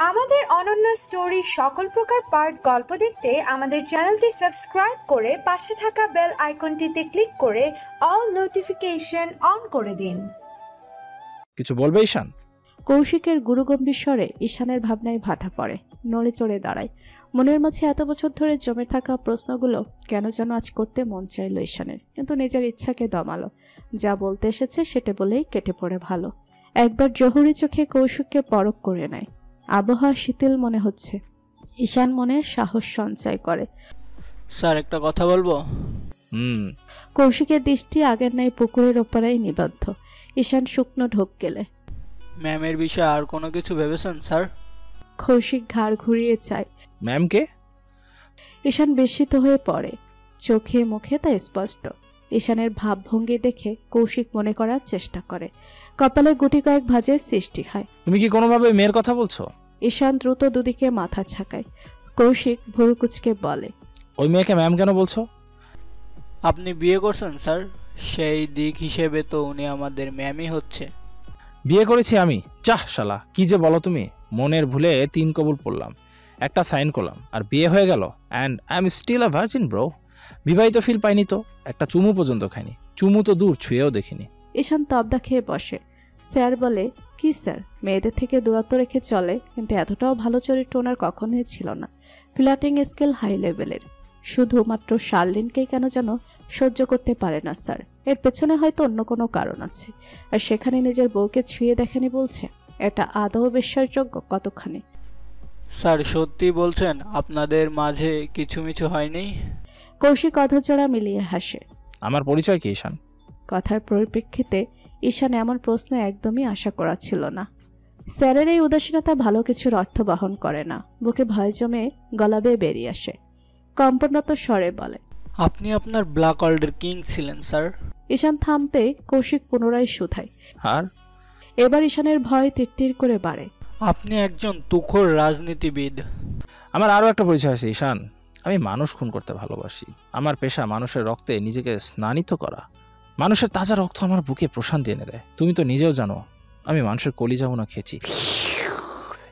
আমাদের অনন্য স্টোরি সকল প্রকার পার্ট গল্প দেখতে আমাদের চ্যানেলটি সাবস্ক্রাইব করে পাশে থাকা বেল আইকনটিতে ক্লিক করে অল নোটিফিকেশন অন করে দিন। কিছু বলবে ঈশান? কৌশিকের গুরুগম্ভীর স্বরে ঈশানের ভাবনায় ভাটা পড়ে, নড়ে চড়ে দাঁড়ায়। মনের মাঝে এত বছর ধরে জমে থাকা প্রশ্নগুলো কেন যেন আজ করতে মন চাইল ঈশানের, কিন্তু নিজের ইচ্ছাকে দমালো। যা বলতে এসেছে সেটা বলেই কেটে পড়ে ভালো। একবার জহুরি চোখে কৌশিককে পরখ করে নেয়। আবহাওয়া শীতল মনে হচ্ছে। ঈশান মনে সাহস সঞ্চয় করে। স্যার, একটা কথা বলবো। কৌশিকের দৃষ্টি আগের ন্যায় পুকুরের ওপারেই নিবদ্ধ। ঈশান শুকনো ঢোক গেলে। ম্যামের বিষয়ে আর কোনো কিছু ভেবেছেন স্যার? কৌশিক ঘাড় ঘুরিয়ে চায়। ম্যামকে? ঈশান বিস্মিত হয়ে পড়ে, চোখে মুখে তা স্পষ্ট। ঈশানের ভাবভঙ্গি দেখে কৌশিক মনে করার চেষ্টা করে। কপালে গুটি কয়েক ভাঁজের সৃষ্টি হয়। তুমি কি কোনোভাবে মেয়ের কথা বলছো? ঈশান দ্রুত দুদিকে মাথা ঝাঁকায়। কৌশিক ভুরু কুঁচকে বলে, ওই মেয়েকে ম্যাম কেন বলছো? আপনি বিয়ে করছেন স্যার, সেই দিক হিসেবে তো উনি আমাদের ম্যামই হচ্ছে। বিয়ে করেছি আমি? চাহ শালা, কি যে বলো তুমি। মনের ভুলে 3 কবুল পড়লাম, একটা সাইন করলাম, আর বিয়ে হয়ে গেল। And I am still a virgin bro. বিবাহিত ফিল পাইনি তো, একটা চুমু পর্যন্ত খাইনি। চুমু তো দূর, ছুঁয়েও দেখিনি। ঈশান তবদা খেয়ে বসে। স্যার বলে, কি স্যার, মেয়েদের থেকে দূরত্ব রেখে চলে, কিন্তু এতটাও ভালো চরিত্র ওনার কখনোই ছিল না। ফ্ল্যাটিং স্কেল হাই লেভেলের। শুধুমাত্র শার্লিনকেই কেন যেন সহ্য করতে পারে না স্যার। এর পেছনে হয়তো অন্য কোনো কারণ আছে। আর সেখানে নিজের বউকে ছুঁয়ে দেখেনি বলছে, এটা আদৌ বিশ্বাসযোগ্য কতখানি? স্যার, সত্যি বলছেন আপনাদের মাঝে কিছু মিছু হয়নি? কৌশিক অধৈর্যরা মিলিয়ে হাসে। আমার পরিচয় কি ঈশান? কথার পরিপ্রেক্ষিতে ঈশান এমন প্রশ্ন একদমই আশা করা ছিল না। স্যারের এই উদাসীনতা ভালো কিছুর অর্থ বহন করে না। বুকে ভয় জমে গলা বেয়ে বেরিয়ে আসে। কম্পনত স্বরে বলে, আপনি আপনার ব্ল্যাক ওয়ার্ল্ডের কিং ছিলেন স্যার। ঈশান থামতে কৌশিক পুনরায় শুধায়। আর এবার ঈশানের ভয় তিরতির করে বাড়ে। আপনি একজন তুখোড় রাজনীতিবিদ। আমার আরও একটা পরিচয় আছে ঈশান। আমি মানুষ খুন করতে ভালোবাসি। আমার পেশা মানুষের রক্তে নিজেকে স্নানিত করা। মানুষের তাজা রক্ত আমার বুকে প্রশান্তি এনে দেয়। তুমি তো নিজেও জানো আমি মানুষের কলিজা ভুনা খেয়েছি।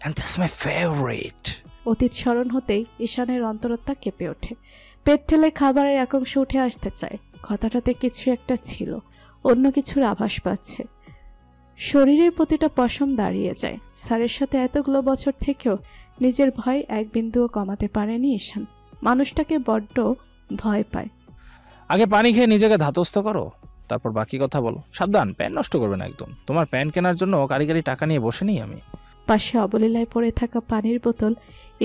And that's my favorite. অতীত স্মরণ হতেই ঈশানের অন্তরত্বা কেঁপে ওঠে। পেট ঠেলে খাবারের এক অংশ উঠে আসতে চায়। কথাটাতে কিছু একটা ছিল, অন্য কিছুর আভাস পাচ্ছে। শরীরের প্রতিটা পশম দাঁড়িয়ে যায়। স্যারের সাথে এতগুলো বছর থেকেও নিজের ভয় এক বিন্দুও কমাতে পারেনি ঈশান। মানুষটাকে বড্ড ভয় পায়। আগে পানি খেয়ে নিজেকে ধাতস্থ করো, তারপর বাকি কথা বলো। সাবধান, প্যান নষ্ট করবে না একদম। তোমার প্যান কেনার জন্য কারিগরি টাকা নিয়ে বসে নেই আমি। পাশে অবলীলায় পড়ে থাকা পানির বোতল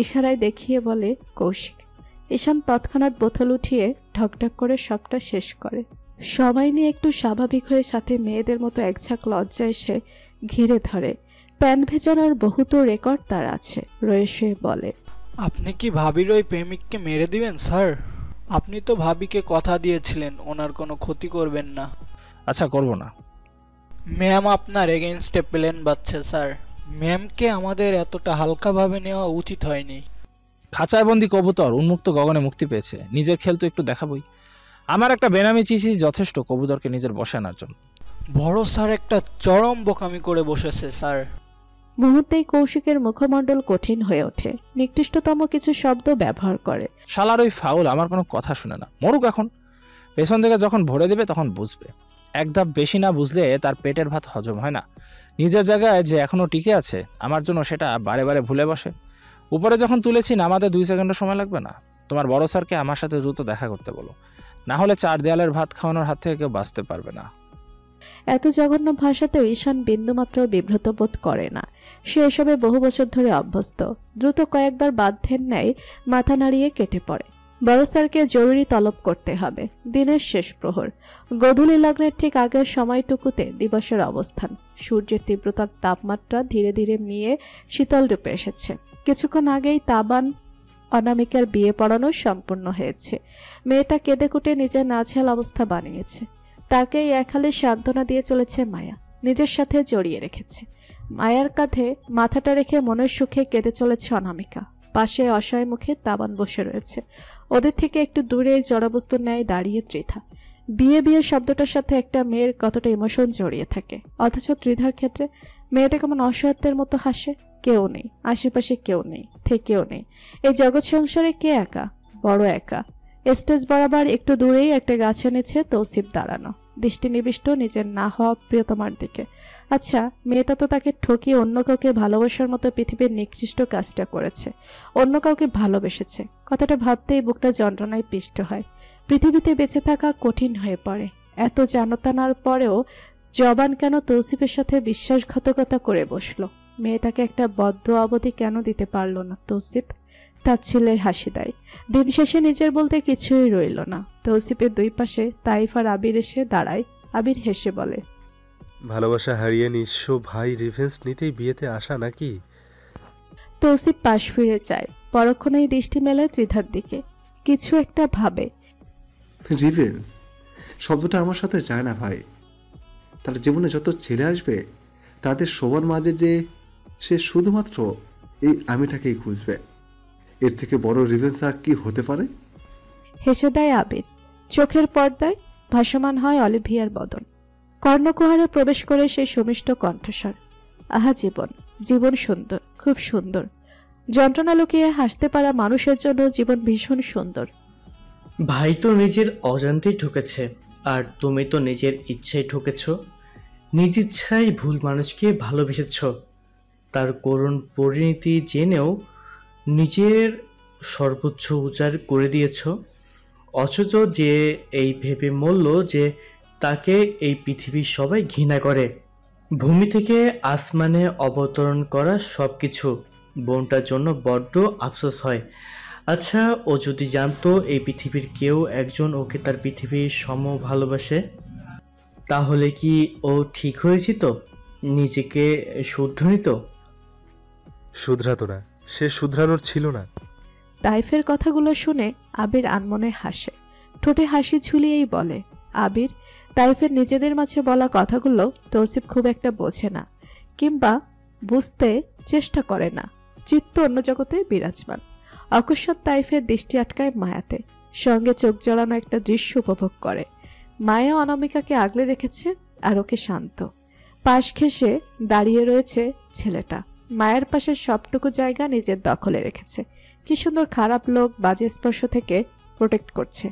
ইশারায় দেখিয়ে বলে কৌশিক। ঈশান তৎক্ষণাৎ বোতল উঠিয়ে ঢকঢক করে সবটা শেষ করে। সবাই নিয়ে একটু স্বাভাবিক হয়ে সাথে মেয়েদের মতো একঝাঁক লজ্জা এসে ঘিরে ধরে। প্যান ভেজানোর বহুত রেকর্ড তার আছে। রয়েছে বলে, আপনি কি ভাবির ওই প্রেমিককে মেরে দিবেন স্যার? আপনি তো ভাবিকে কথা দিয়েছিলেন ওনার কোনো ক্ষতি করবেন না। আচ্ছা, করব না। ম্যাম আপনার এগেইনস্টে প্লেন বাচ্ছে স্যার। ম্যামকে আমাদের এতটা হালকাভাবে নেওয়া উচিত হয়নি। খাঁচায় বন্দি কবুতর উন্মুক্ত গগনে মুক্তি পেয়েছে, নিজের খেল তো একটু দেখাবই। আমার একটা বেনামি চিঠি যথেষ্ট কবুতরকে নিজের বসে আনার জন্য। বড় স্যার একটা চরম বোকামি করে বসেছে স্যার। মুহূর্তেই কৌশিকের মুখমণ্ডল কঠিন হয়ে ওঠে। নিকৃষ্টতম কিছু শব্দ ব্যবহার করে। শালার ওই ফাউল আমার কোনো কথা শুনে না। মরুক এখন। পেছন থেকে যখন ভরে দেবে তখন বুঝবে। এক ধাপ বেশি না বুঝলে তার পেটের ভাত হজম হয় না। নিজের জায়গায় যে এখনো টিকে আছে আমার জন্য সেটা বারে বারে ভুলে বসে। উপরে যখন তুলেছি নামাতে 2 সেকেন্ডও সময় লাগবে না। তোমার বড় স্যারকে আমার সাথে দ্রুত দেখা করতে বলো, না হলে 4 দেয়ালের ভাত খাওয়ানোর হাত থেকে কেউ বাঁচতে পারবে না। এত জঘন্য ভাষাতেও ঈশান বিন্দুমাত্র বিব্রত বোধ করে না। সে এসবে বহু বছর ধরে অভ্যস্ত। দ্রুত কয়েকবার বাধ্যের ন্যায় মাথা নাড়িয়ে কেটে পড়ে। বড় স্যারকে জরুরি তলব করতে হবে। দিনের শেষ প্রহর। গোধূলি লগ্নের ঠিক আগের সময়টুকুতে দিবসের অবস্থান। সূর্যের তীব্রতার তাপমাত্রা ধীরে ধীরে মিয়ে শীতল রূপে এসেছে। কিছুক্ষণ আগেই তাবান অনামিকার বিয়ে পড়ানো সম্পূর্ণ হয়েছে। মেয়েটা কেঁদে কুটে নিজের নাজেহাল অবস্থা বানিয়েছে। তাকেই একহালে সান্ত্বনা দিয়ে চলেছে মায়া। নিজের সাথে জড়িয়ে রেখেছে। মায়ার কাঁধে মাথাটা রেখে মনের সুখে কেঁদে চলেছে অনামিকা। পাশে অসহায় মুখে তাবান বসে রয়েছে। ওদের থেকে একটু দূরে জড়বস্তুর ন্যায় দাঁড়িয়ে ত্রিধা। বিয়ে বিয়ে শব্দটার সাথে একটা মেয়ের কতটা ইমোশন জড়িয়ে থাকে, অথচ ত্রিধার ক্ষেত্রে মেয়েটা কেমন অসহায়ত্বের মতো হাসে। কেউ নেই, আশেপাশে কেউ নেই, থেকেও নেই। এই জগৎ সংসারে কে একা, বড় একা। স্টেজ বরাবর একটু দূরেই একটা গাছের নিচে তৌসিফ দাঁড়ানো, দৃষ্টি নিবিষ্ট নিজের না হওয়া প্রিয়তমার দিকে। আচ্ছা, মেয়েটা তো তাকে ঠকিয়ে অন্য কাউকে ভালোবাসার মতো পৃথিবীর নিকৃষ্ট কাজটা করেছে, অন্য কাউকে ভালোবেসেছে। কথাটা ভাবতেই বুকটা যন্ত্রণায় পিষ্ট হয়। পৃথিবীতে বেঁচে থাকা কঠিন হয়ে পড়ে। এত জানতানার পরেও জবান কেন তৌসিফের সাথে বিশ্বাসঘাতকতা করে বসলো? মেয়েটাকে একটা বদ্ধ অবধি কেন দিতে পারল না তৌসিফ? তাচ্ছিল্যের হাসি দেয়। দিন শেষে নিজের বলতে কিছুই রইল না। তৌসিফের দুই পাশে তাইফ আর আবির এসে দাঁড়ায়। আবির হেসে বলে, ভালোবাসা হারিয়ে নিঃস্ব ভাই রিভেন্স নিতেই বিয়েতে আসা নাকি? তৌসিফ পাশ ফিরে চায়, পরক্ষণেই দৃষ্টি মেলে ত্রিধার দিকে, কিছু একটা ভাবে। রিভেন্স শব্দটা আমার সাথে যায় না ভাই। তার জীবনে যত ছেলে আসবে তাদের সবার মাঝে যে সে শুধুমাত্র এই আমিটাকেই খুঁজবে। এর থেকে বড় রিভেন্স আর কি হতে পারে? হেসে দেয় আবির। চোখের পর্দায় ভাসমান হয় অলিভিয়ার বদন। কর্ণকুহারে প্রবেশ করে সেই সুমিষ্ট কণ্ঠস্বর, আহা জীবন, জীবন সুন্দর, খুব সুন্দর। যন্ত্রণা লুকিয়ে হাসতে পারা মানুষের জন্য জীবন ভীষণ সুন্দর। ভাই তো নিজের অজান্তেই ঠকেছে, আর তুমি তো নিজের ইচ্ছায় ঠকেছ। নিজ ইচ্ছায় ভুল মানুষকে ভালোবেসেছ, তার করুণ পরিণতি জেনেও নিজের সর্বোচ্চ উজাড় করে দিয়েছ। অথচ যে এই ভেবে মরল যে তাকে এই পৃথিবীর সবাই ঘৃণা করে। ভূমি থেকে আসমানে অবতরণ করা সব কিছু বোনটার জন্য বড্ড আফসোস হয়। আচ্ছা, ও যদি জানতো এই পৃথিবীর কেউ একজন ওকে তার পৃথিবীর সম ভালোবাসে, তাহলে কি ও ঠিক হয়েছিল? নিজেকে শুধরে নিত? শুধরাতো না, সে শুধরানোর ছিল না। তাইফের কথাগুলো শুনে আবির আনমনে হাসে, ঠোঁটে হাসি ঝুলিয়েই বলে, আবির, তাইফের নিজেদের মাঝে বলা কথাগুলো তৌসিফ খুব একটা বোঝে না, কিংবা বুঝতে চেষ্টা করে না। চিত্ত অন্য জগতে বিরাজমান। অকস্মাৎ তাইফের দৃষ্টি আটকায় মায়াতে, সঙ্গে চোখ জড়ানো একটা দৃশ্য উপভোগ করে। মায়া অনামিকাকে আগলে রেখেছে আর ওকে শান্ত। পাশ ঘেঁষে দাঁড়িয়ে রয়েছে ছেলেটা, মায়ের পাশে সবটুকু জায়গা নিজের দখলে রেখেছে। কি সুন্দর খারাপ লোক বাজে স্পর্শ থেকে প্রোটেক্ট করছে।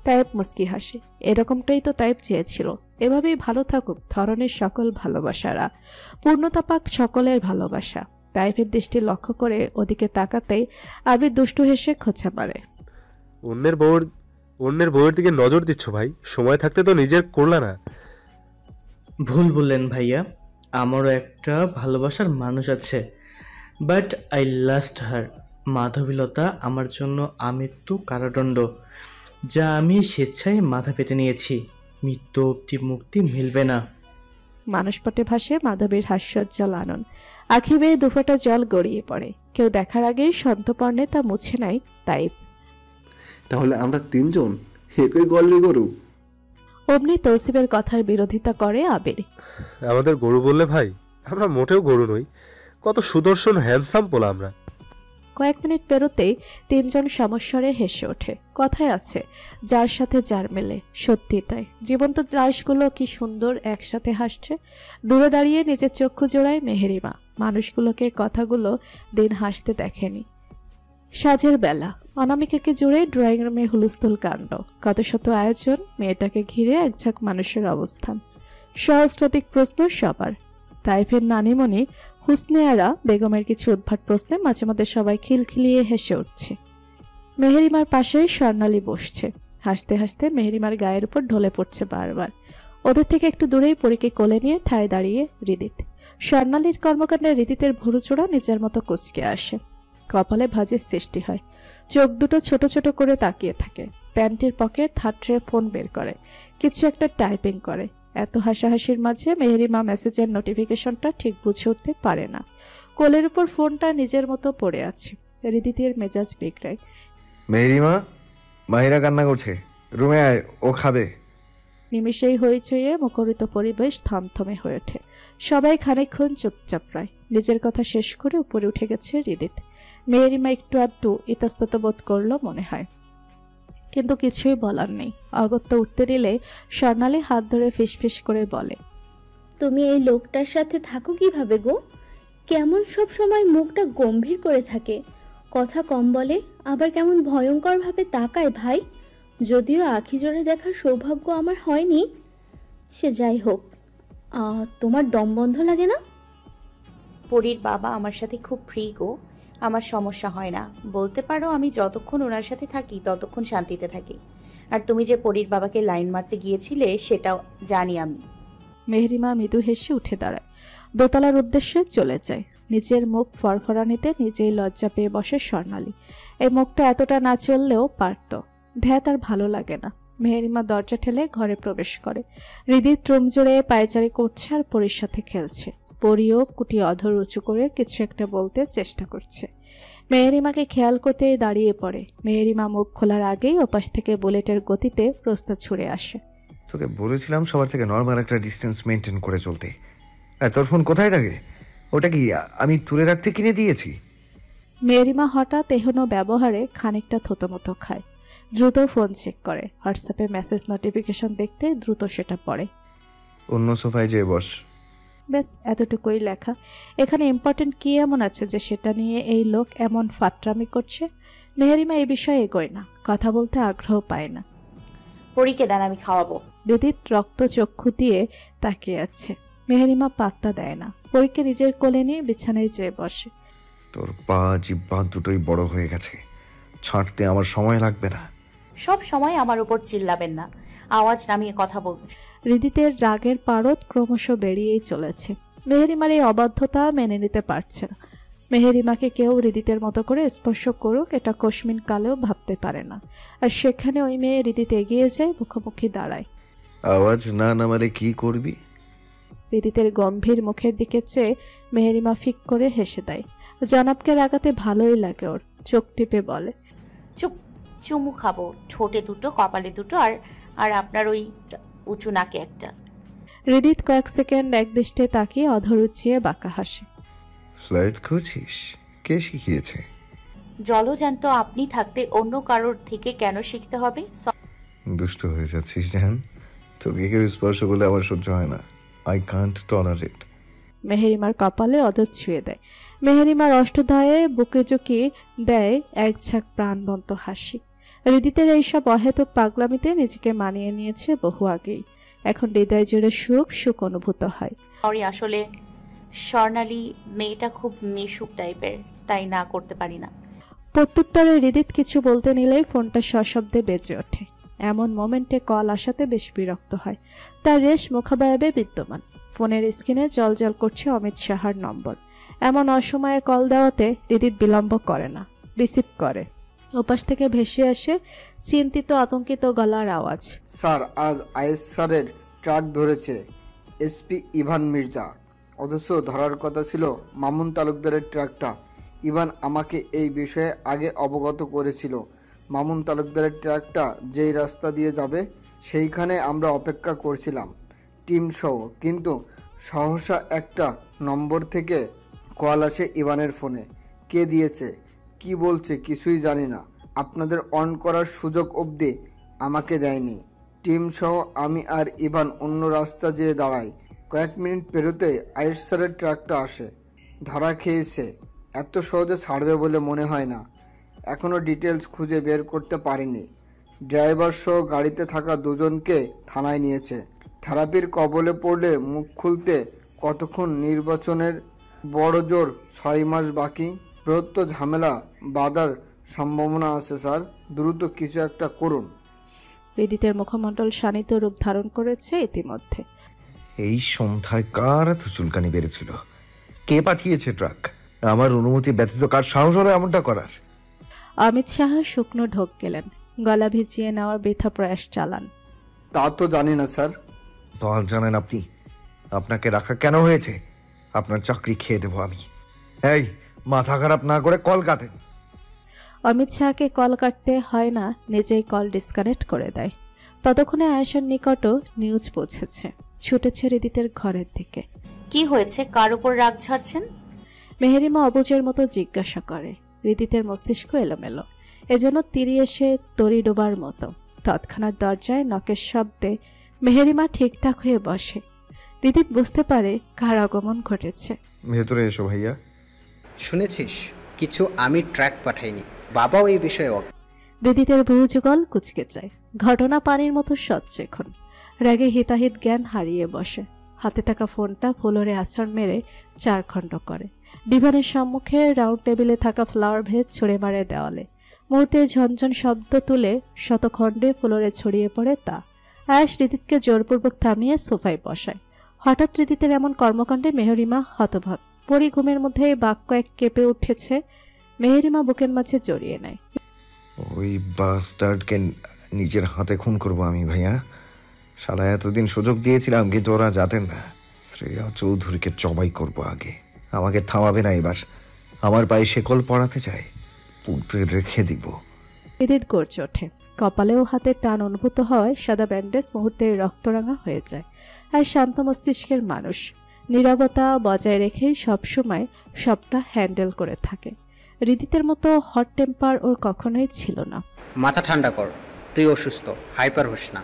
তাইব মুস্কি হাসি। এরকমটাই তো তাইব চেয়েছিল। এভাবেই ভালো থাকুক ধরনের সকল ভালোবাসারা, পূর্ণতা পাক সকলের ভালোবাসা। তাইফের দৃষ্টি লক্ষ্য করে ওদিকে তাকাতেই আবির দুষ্টু হেসে খোঁচা মারে। অন্যের বউয়ের দিকে নজর দিচ্ছ ভাই, সময় থাকতে তো নিজের করলা না। ভুল বললেন ভাইয়া, আমারও একটা ভালোবাসার মানুষ আছে, বাট আই লাস্ট হার। মাধবীলতা আমার জন্য আমৃত্যু কারাদণ্ড, যা আমি স্বেচ্ছায় মাথা পেতে নিয়েছি। মৃত্যু অব্দি মুক্তি মিলবে না। মানুষপটে ভাসে মাধবীর হাস্যোজ্জ্বল আনন। আখি বেয়ে দুফোঁটা জল গড়িয়ে পড়ে। কেউ দেখার আগেই সন্তপর্ণে তা মুছে নেয় তাইব। তাহলে আমরা তিনজন একই গল্পের গরু। অমনি তৌসিফের কথার বিরোধিতা করে আবির। আমাদের গরু বললে ভাই, আমরা মোটেও গরু নই। কত সুদর্শন হ্যান্ডসাম পোলা আমরা। কয়েক মিনিট পেরোতেই তিনজন সমস্বরে হেসে ওঠে। কথায় আছে, যার সাথে যার মেলে। সত্যি তাই, জীবন্ত লাশগুলো কি সুন্দর একসাথে হাসছে। দূরে দাঁড়িয়ে নিজের চক্ষু জোড়ায় মেহেরিমা। মানুষগুলোকে কথাগুলো দিন হাসতে দেখেনি। সাজের বেলা, অনামিকাকে জুড়ে ড্রয়িং রুমে হুলস্থুল কাণ্ড। কত শত আয়োজন, মেয়েটাকে ঘিরে একঝাঁক মানুষের অবস্থান। সহস্রাধিক প্রশ্ন সবার। তাইফের নানিমণি হুসনেয়ারা বেগমের কিছু উদ্ভট প্রশ্নে মাঝে মাঝে সবাই খিলখিলিয়ে হেসে উঠছে। মেহেরিমার পাশে স্বর্ণালী বসছে। হাসতে হাসতে মেহেরিমার গায়ের উপর ঢলে পড়ছে বারবার। ওদের থেকে একটু দূরেই পরীকে কোলে নিয়ে ঠায় দাঁড়িয়ে রিদিত। স্বর্ণালীর কর্মকাণ্ডে রিদিতের ভুরুচোড়া নিজের মতো কুঁচকে আসে। কপালে ভাঁজের সৃষ্টি হয়। চোখ দুটো ছোট ছোট করে তাকিয়ে থাকে। প্যান্টের পকেট হাতড়ে ফোন বের করে, কিছু একটা টাইপিং করে। এত হাসাহাসির মাঝে মেহেরিমা মেসেজের নোটিফিকেশনটা ঠিক বুঝে উঠতে পারে না। কোলের উপর ফোনটা নিজের মতো পড়ে আছে। রিদিতের মেজাজ বিগড়ায়। মেহেরিমা, মাহিরা কান্না করছে, রুমে আয়, ও খাবে। নিমিষেই হইচইয়ে মুখরিত পরিবেশ থমথমে হয়ে ওঠে। সবাই খানিকক্ষণ চুপচাপ প্রায়। নিজের কথা শেষ করে উপরে উঠে গেছে রিদিত। মেহেরিমা একটু আধটু ইতস্তত বোধ করলো মনে হয়। কিন্তু কিছুই বলার নেই। অগত্যা উঠতে দিলে স্বর্ণালী হাত ধরে ফিসফিস করে বলে, তুমি এই লোকটার সাথে থাকো কিভাবে গো? কেমন সব সময় মুখটা গম্ভীর করে থাকে, কথা কম বলে, আবার কেমন ভয়ঙ্করভাবে তাকায় ভাই। যদিও আখি জোড়া দেখার সৌভাগ্য আমার হয়নি, সে যাই হোক। তোমার দম বন্ধ লাগে না? পরীর বাবা আমার সাথে খুব ফ্রি গো, আমার সমস্যা হয় না। বলতে পারো আমি যতক্ষণ ওনার সাথে থাকি ততক্ষণ শান্তিতে থাকি। আর তুমি যে পরীর বাবাকে লাইন মারতে গিয়েছিলে সেটাও জানি আমি। মেহরিমা মৃদু হেসে উঠে দাঁড়ায়, দোতলার উদ্দেশ্যে চলে যায়। নিজের মুখ ফরফরানিতে নিজেই লজ্জা পেয়ে বসে স্বর্ণালী। এই মুখটা এতটা না চললেও পারত। ধ্যাত আর ভালো লাগে না। মেহরিমা দরজা ঠেলে ঘরে প্রবেশ করে। হৃদিত রুম জুড়ে পায়চারি করছে আর পরীর সাথে খেলছে। পরীও কুটি অধর উঁচু করে কিছু একটা বলতে চেষ্টা করছে। মেহরিমাকে খেয়াল করতেই দাঁড়িয়ে পড়ে। মেহরিমা মুখ খোলার আগেই ওপাশ থেকে বুলেটের গতিতে প্রস্তাব ছুড়ে আসে। তোকে বলেছিলাম সবার থেকে নর্মাল একটা ডিস্টেন্স মেনটেন করে চলতে। আর তোর ফোন কোথায় থাকে? ওটা কি আমি তুলে রাখতে কিনে দিয়েছি? মেহরিমা হঠাৎ এহনো ব্যবহারে খানিকটা থতমতো খায়। দ্রুত ফোন চেক করে। হোয়াটসঅ্যাপে মেসেজ নোটিফিকেশন দেখতে দ্রুত সেটা পড়ে। অন্য সোফায় যেয়ে বস। ব্যাস এতটুকুই লেখা। এখানে ইম্পর্টেন্ট কি এমন আছে যে সেটা নিয়ে এই লোক এমন ফাটরামি করছে? মেহরিমা এই বিষয়ে এগোয় না, কথা বলতে আগ্রহ পায় না। পরীকে দেন, আমি খাওয়াবো। হৃদিত রক্ত চক্ষু দিয়ে তাকিয়ে আছে। মেহরিমা পাত্তা দেয় না। পরীকে নিজের কোলে নিয়ে বিছানায় যেয়ে বসে। তোর পা জিহ্বা দুটোই বড় হয়ে গেছে, ছাড়তে আমার সময় লাগবে না। সব সময় আমার উপর চিল্লাবেন না, আওয়াজ নামিয়ে কথা বলবেন। হৃদিতের রাগের পারদ ক্রমশ বেরিয়েই চলেছে। মেহরিমার এই অবাধ্যতা মেনে নিতে পারছে না। মেহরিমাকে কেউ হৃদিতের মতো করে স্পর্শ করুক এটা কসমিন কালেও ভাবতে পারে না। আর সেখানে ওই মেয়ে হৃদিত এগিয়ে যায়, মুখোমুখি দাঁড়ায়। আওয়াজ না নামালে কি করবি? হৃদিতের গম্ভীর মুখের দিকে চেয়ে মেহরিমা ফিক করে হেসে দেয়। জনাবকে রাগাতে ভালোই লাগে ওর। চোখ টিপে বলে, চুপ, চুমু খাবো, ঠোঁটে দুটো, কপালে দুটো, আর আর আপনার ওই উঁচু নাকে একটা। হৃদিত কয়েক সেকেন্ড একদৃষ্টে তাকিয়ে অধর উঁচিয়ে বাঁকা হাসে। ফ্লাইট করছিস? কে শিখিয়েছে? জলজ্যান্ত আপনি থাকতে অন্য কারোর থেকে কেন শিখতে হবে? দুষ্ট হয়ে যাচ্ছিস জান। তোকে কেউ স্পর্শ করলে আমার সহ্য হয় না। I can't tolerate. মেহরিমার কপালে অধর ছুঁয়ে দেয়। মেহরিমার অষ্টদয়ে বুকে চুকি দেয় এক ঝাঁক প্রাণবন্ত হাসি। হৃদিতের এইসব অহেতুক পাগলামিতে নিজেকে মানিয়ে নিয়েছে বহু আগেই। এখন হৃদয় জুড়ে সুখ সুখ অনুভূত হয়। সরি, আসলে স্বর্ণালী মেয়েটা খুব মিশুক টাইপের, তাই না করতে পারি না। প্রত্যুত্তরে হৃদিত কিছু বলতে নিলেই ফোনটা সশব্দে বেজে ওঠে। এমন মোমেন্টে কল আসাতে বেশ বিরক্ত হয়। তার রেশ মুখাবয়বে বিদ্যমান। ফোনের স্ক্রিনে জলজল করছে অমিত সাহার নম্বর। এমন অসময়ে কল দেওয়াতে হৃদিত বিলম্ব করে না, রিসিভ করে। ওপাশ থেকে ভেসে আসে চিন্তিত আতঙ্কিত গলার আওয়াজ। স্যার, আজ আইএস স্যারের ট্রাক ধরেছে এসপি ইভান মির্জা, অথচ ধরার কথা ছিল মামুন তালুকদারের ট্রাকটা। ইভান আমাকে এই বিষয়ে আগে অবগত করেছিল। মামুন তালুকদারের ট্রাকটা যেই রাস্তা দিয়ে যাবে সেইখানে আমরা অপেক্ষা করছিলাম টিম সহ, কিন্তু সহসা একটা নম্বর থেকে কল আসে ইভানের ফোনে। কে দিয়েছে, কি বলছে কিছুই জানি না। আপনাদের অন করার সুযোগ অবধি আমাকে দেয়নি। টিম সহ আমি আর ইভান অন্য রাস্তা যেয়ে দাঁড়াই। কয়েক মিনিট পেরোতে আয়েশ স্যারের ট্রাকটা আসে। ধরা খেয়েছে, এত সহজে ছাড়বে বলে মনে হয় না। এখনও ডিটেলস খুঁজে বের করতে পারিনি। ড্রাইভার সহ গাড়িতে থাকা দুজনকে থানায় নিয়েছে। থেরাপির কবলে পড়লে মুখ খুলতে কতক্ষণ? নির্বাচনের বড় জোর 6 মাস বাকি। বৃহত্তর ঝামেলা বাধার সম্ভাবনা আছে স্যার, দ্রুত কিছু একটা করুন। হৃদিতের মুখমণ্ডল শানিত রূপ ধারণ করেছে ইতিমধ্যে। এই সন্ধ্যায় কার এত চুলকানি বেড়েছিল? কে পাঠিয়েছে ট্রাক? আমার অনুমতি ব্যতীত কার সাহস হলো এমনটা করার? অমিত সাহা শুকনো ঢোক গেলেন। গলা ভিজিয়ে নেওয়ার বৃথা প্রয়াস চালান। তা তো জানি না স্যার। দল জানেন আপনি? আপনাকে রাখা কেন হয়েছে? আপনার চাকরি খেয়ে দেবো আমি। এই, মাথা খারাপ না করে কল কাটেন। অমিত শাহকে কল কাটতে হয় না, নিজেই কল ডিসকানেক্ট করে দেয়। ততক্ষণে আয়েশার নিকটও নিউজ পৌঁছেছে। ছুটেছে হৃদিতের ঘরের দিকে। কি হয়েছে, কার উপর রাগ ঝাড়ছেন? মেহেরিমা অবুজের মতো জিজ্ঞাসা করে। হৃদিতের মস্তিষ্ক এলোমেলো। এজন্য তিরি এসে তরি ডোবার মতো। তৎক্ষণাৎ দরজায় নকের শব্দে মেহেরিমা ঠিকঠাক হয়ে বসে। রিদিত বুঝতে পারে কার আগমন ঘটেছে। ভেতরে এসো ভাইয়া। শুনেছিস কিছু আমি ট্র্যাক পাঠাইনি, বাবাও এই বিষয়ে রিদিতের ভ্রুযুগল কুঁচকে যায়। ঘটনা পানির মতো স্বচ্ছ এখন। রাগে হিতাহিত জ্ঞান হারিয়ে বসে। হাতে থাকা ফোনটা ফ্লোরে আছড় মেরে 4 খণ্ড করে। ডিভানের সম্মুখে রাউন্ড টেবিলে থাকা ফ্লাওয়ার ভেজ ছুঁড়ে মারে দেওয়ালে। মুহূর্তে ঝনঝন শব্দ তুলে শতখণ্ডে ফ্লোরে ছড়িয়ে পড়ে তা। আয়েশ রিদিতকে জোরপূর্বক থামিয়ে সোফায় বসায়। হঠাৎ রিদিতের এমন কর্মকাণ্ডে মেহরিমা হতভাগ। পরি ঘুমের মধ্যে বাক্য এক কেঁপে উঠেছে। মেহরিমা বুকের মাঝে জড়িয়ে নেয়। ওই বাস্টার্ডকে নিজের হাতে খুন করবো আমি ভাইয়া। শালা এতদিন সুযোগ দিয়েছিলাম, কিন্তু ওরা জাতেন না। শ্রেয়া চৌধুরীকে জবাই করব আগে। আমাকে থামাবে না এবার। আমার পায়ে শেকল পড়াতে চায়, পুঁতে রেখে দিব। রিদিত গর্জে ওঠে। কপালেও হাতের টান অনুভূত হয়। সাদা ব্যান্ডেজ মুহূর্তে রক্তরাঙা হয়ে যায়। আর শান্ত মস্তিষ্কের মানুষ নীরবতা বজায় রেখেই সবসময় সবটা হ্যান্ডেল করে থাকে। রিদিতের মতো হট টেম্পার ওর কখনোই ছিল না। মাথা ঠান্ডা কর, তুই অসুস্থ, হাইপার হোস না।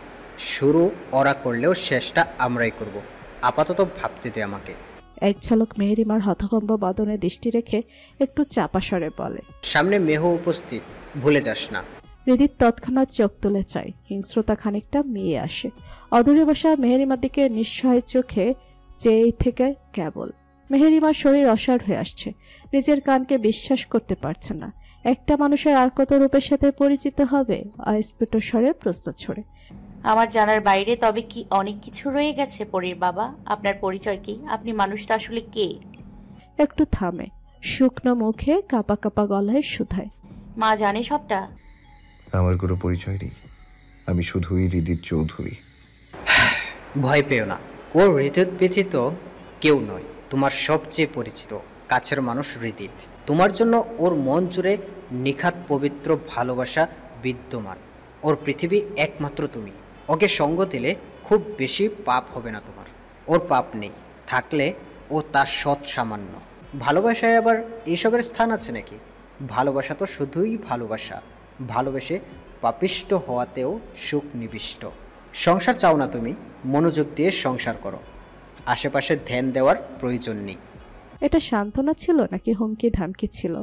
শুরু ওরা করলেও শেষটা আমরাই করব। আপাতত ভাবতে দে আমাকে। এক ঝলক মেহেরিমার হতভম্ব বদনে দৃষ্টি রেখে একটু চাপা স্বরে বলে, সামনে মেহ উপস্থিত, ভুলে যাস না। রিদিত তৎক্ষণাৎ চোখ তুলে চায়। হিংস্রতা খানিকটা মিয়ে আসে। অদূরে বসা মেহেরিমার দিকে নিঃসহায় চোখে চেয়ে থেকে কেবল। মেহেরিমার শরীর অসাড় হয়ে আসছে। নিজের কানকে বিশ্বাস করতে পারছে না। একটা মানুষের আর কত রূপের সাথে পরিচিত হবে? অস্ফুট স্বরে প্রশ্ন ছড়ে। আমার জানার বাইরে তবে কি অনেক কিছু রয়ে গেছে পরীর বাবা? আপনার পরিচয় কি? আপনি মানুষটা আসলে কে? একটু থামে, শুকনো মুখে কাপা কাপা গলায় শুধায়, মা জানে সবটা? আমার কোনো পরিচয় নেই, আমি শুধুই রিদিত চৌধুরী। ভয় পেও না, ওর হৃদয় ব্যতীত কেউ নয়। তোমার সবচেয়ে পরিচিত কাছের মানুষ হৃদিত। তোমার জন্য ওর মন জুড়ে নিখাত পবিত্র ভালোবাসা বিদ্যমান। ওর পৃথিবী একমাত্র তুমি। ওকে সঙ্গ দিলে খুব বেশি পাপ হবে না তোমার। ওর পাপ নেই, থাকলে ও তার সৎ সামান্য। ভালোবাসায় আবার এইসবের স্থান আছে নাকি? ভালোবাসা তো শুধুই ভালোবাসা। ভালোবেসে পাপিষ্ট হওয়াতেও সুখ নিবিষ্ট। সংসার চাও না তুমি, মনোযোগ দিয়ে সংসার করো। আশেপাশে ধ্যান দেওয়ার প্রয়োজন নেই। এটা সান্ত্বনা ছিল নাকি হুমকি ধামকি ছিল?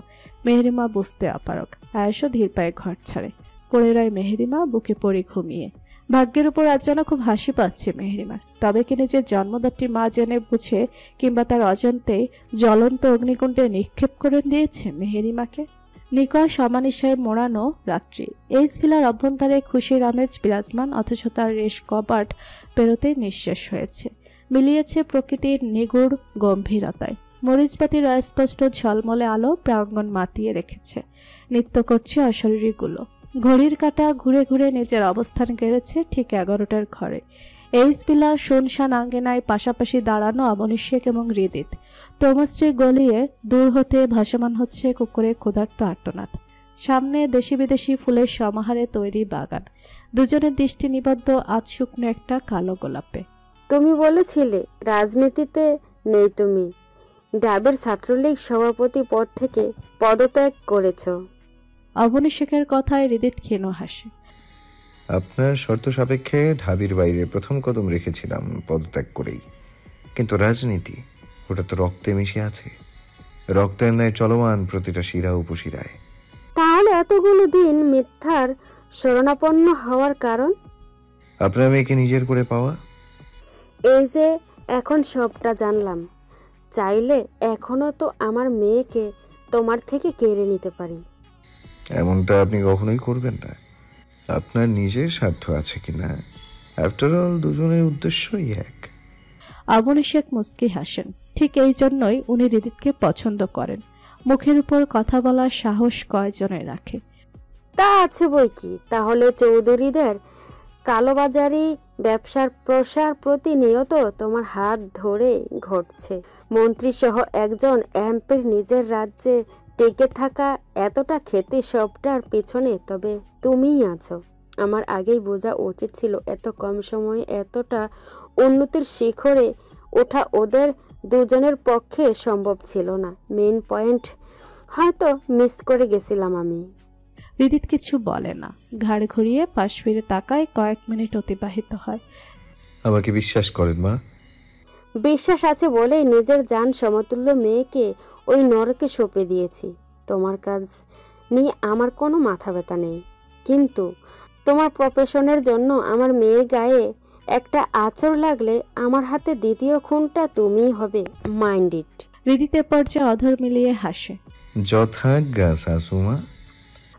মেহেরিমা বুঝতে অপারগ। আয়েশও ধীর পায়ে ঘর ছাড়ে। পড়ে রয় মেহেরিমা বুকে পড়ে ঘুমিয়ে। ভাগ্যের উপর আজ যেন খুব হাসি পাচ্ছে মেহেরিমার। তবে কি নিজের জন্মদাত্রী মা জেনে বুঝে কিংবা তার অজান্তে জ্বলন্ত অগ্নিকুণ্ডে নিক্ষেপ করে দিয়েছে মেহেরিমাকে? নিকয় সমানিশায় মোড়ানো রাত্রি। এই ভিলার অভ্যন্তরে খুশির আমেজ বিরাজমান, অথচ তার রেশ কপাট পেরোতে নিঃশেষ হয়েছে। মিলিয়েছে প্রকৃতির নিগুড় গম্ভীরতায়। মরিচবাতির অস্পষ্ট ঝলমলে আলো প্রাঙ্গণ মাতিয়ে রেখেছে। নৃত্য করছে অশরীরীগুলো। ঘড়ির কাঁটা ঘুরে ঘুরে নিজের অবস্থান গেড়েছে ঠিক 11টার ঘরে। এই ভিলার শুনশান আঙ্গেনায় পাশাপাশি দাঁড়ানো অবনিশেক এবং হৃদিত। তমশ্রী গলিয়ে দূর হতে ভাসমান হচ্ছে কুকুরে ক্ষুধার্ত আর্তনাদ। সামনে দেশি বিদেশি ফুলের সমাহারে তৈরি বাগান। দুজনের দৃষ্টি নিবদ্ধ আজ শুকনো একটা কালো গোলাপে। তুমি বলেছিলে রাজনীতিতে নেই তুমি। ডাবের ছাত্রলীগ সভাপতি পদ থেকে পদত্যাগ করেছ। অবনিশেখের কথায় হৃদিত ক্ষীণ হাসে। আপনার শর্ত সাপেক্ষে ঢাবির বাইরে প্রথম কদম রেখেছিলাম পদত্যাগ করেই। কিন্তু রাজনীতি, ওটা তো রক্তে মিশে আছে। রক্তের ন্যায় চলমান প্রতিটা শিরা উপশিরায়। তাহলে এতগুলো দিন মিথ্যার শরণাপন্ন হওয়ার কারণ? আপনার মেয়েকে নিজের করে পাওয়া। এই যে এখন সবটা জানলাম। চাইলে এখনো তো আমার মেয়েকে তোমার থেকে কেড়ে নিতে পারি। এমনটা আপনি কখনোই করবেন না। আপনার নিজের স্বার্থ আছে কিনা, আফটার অল দুজনের উদ্দেশ্যই এক। অবনিশেখ মুস্কি হাসেন। ঠিক এই জন্যই উনি হৃদিতকে পছন্দ করেন। মুখের উপর কথা বলার সাহস কয়জনে রাখে? তা আছে বই কি। তাহলে চৌধুরীদের কালোবাজারি ব্যবসার প্রসার প্রতিনিয়ত তোমার হাত ধরে ঘটছে। মন্ত্রী সহ একজন এমপির নিজের রাজ্যে টিকে থাকা, এতটা খ্যাতি সবটার পিছনে তবে তুমিই আছো। আমার আগেই বোঝা উচিত ছিল এত কম সময়ে এতটা উন্নতির শিখরে ওঠা ওদের দুজনের পক্ষে সম্ভব ছিল না। মেইন পয়েন্ট হয়তো মিস করে গেছিলাম আমি। হৃদিত কিছু বলে না, ঘাড় ঘুরিয়ে পাশ ফিরে তাকায়। কয়েক মিনিট অতিবাহিত হয়। আমাকে বিশ্বাস করেন মা? বিশ্বাস আছে বলেই নিজের জান সমতুল্য মেয়েকে ওই নরকে সঁপে দিয়েছি। তোমার কাজ নিয়ে আমার কোনো মাথা ব্যথা নেই, কিন্তু তোমার প্রফেশনের জন্য আমার মেয়ের গায়ে একটা আঁচড় লাগলে আমার হাতে দ্বিতীয় খুনটা তুমিই হবে। Mind it. হৃদিতের পর্যায়ে অধর মিলিয়ে হাসে। যথাজ্ঞা শাশুমা।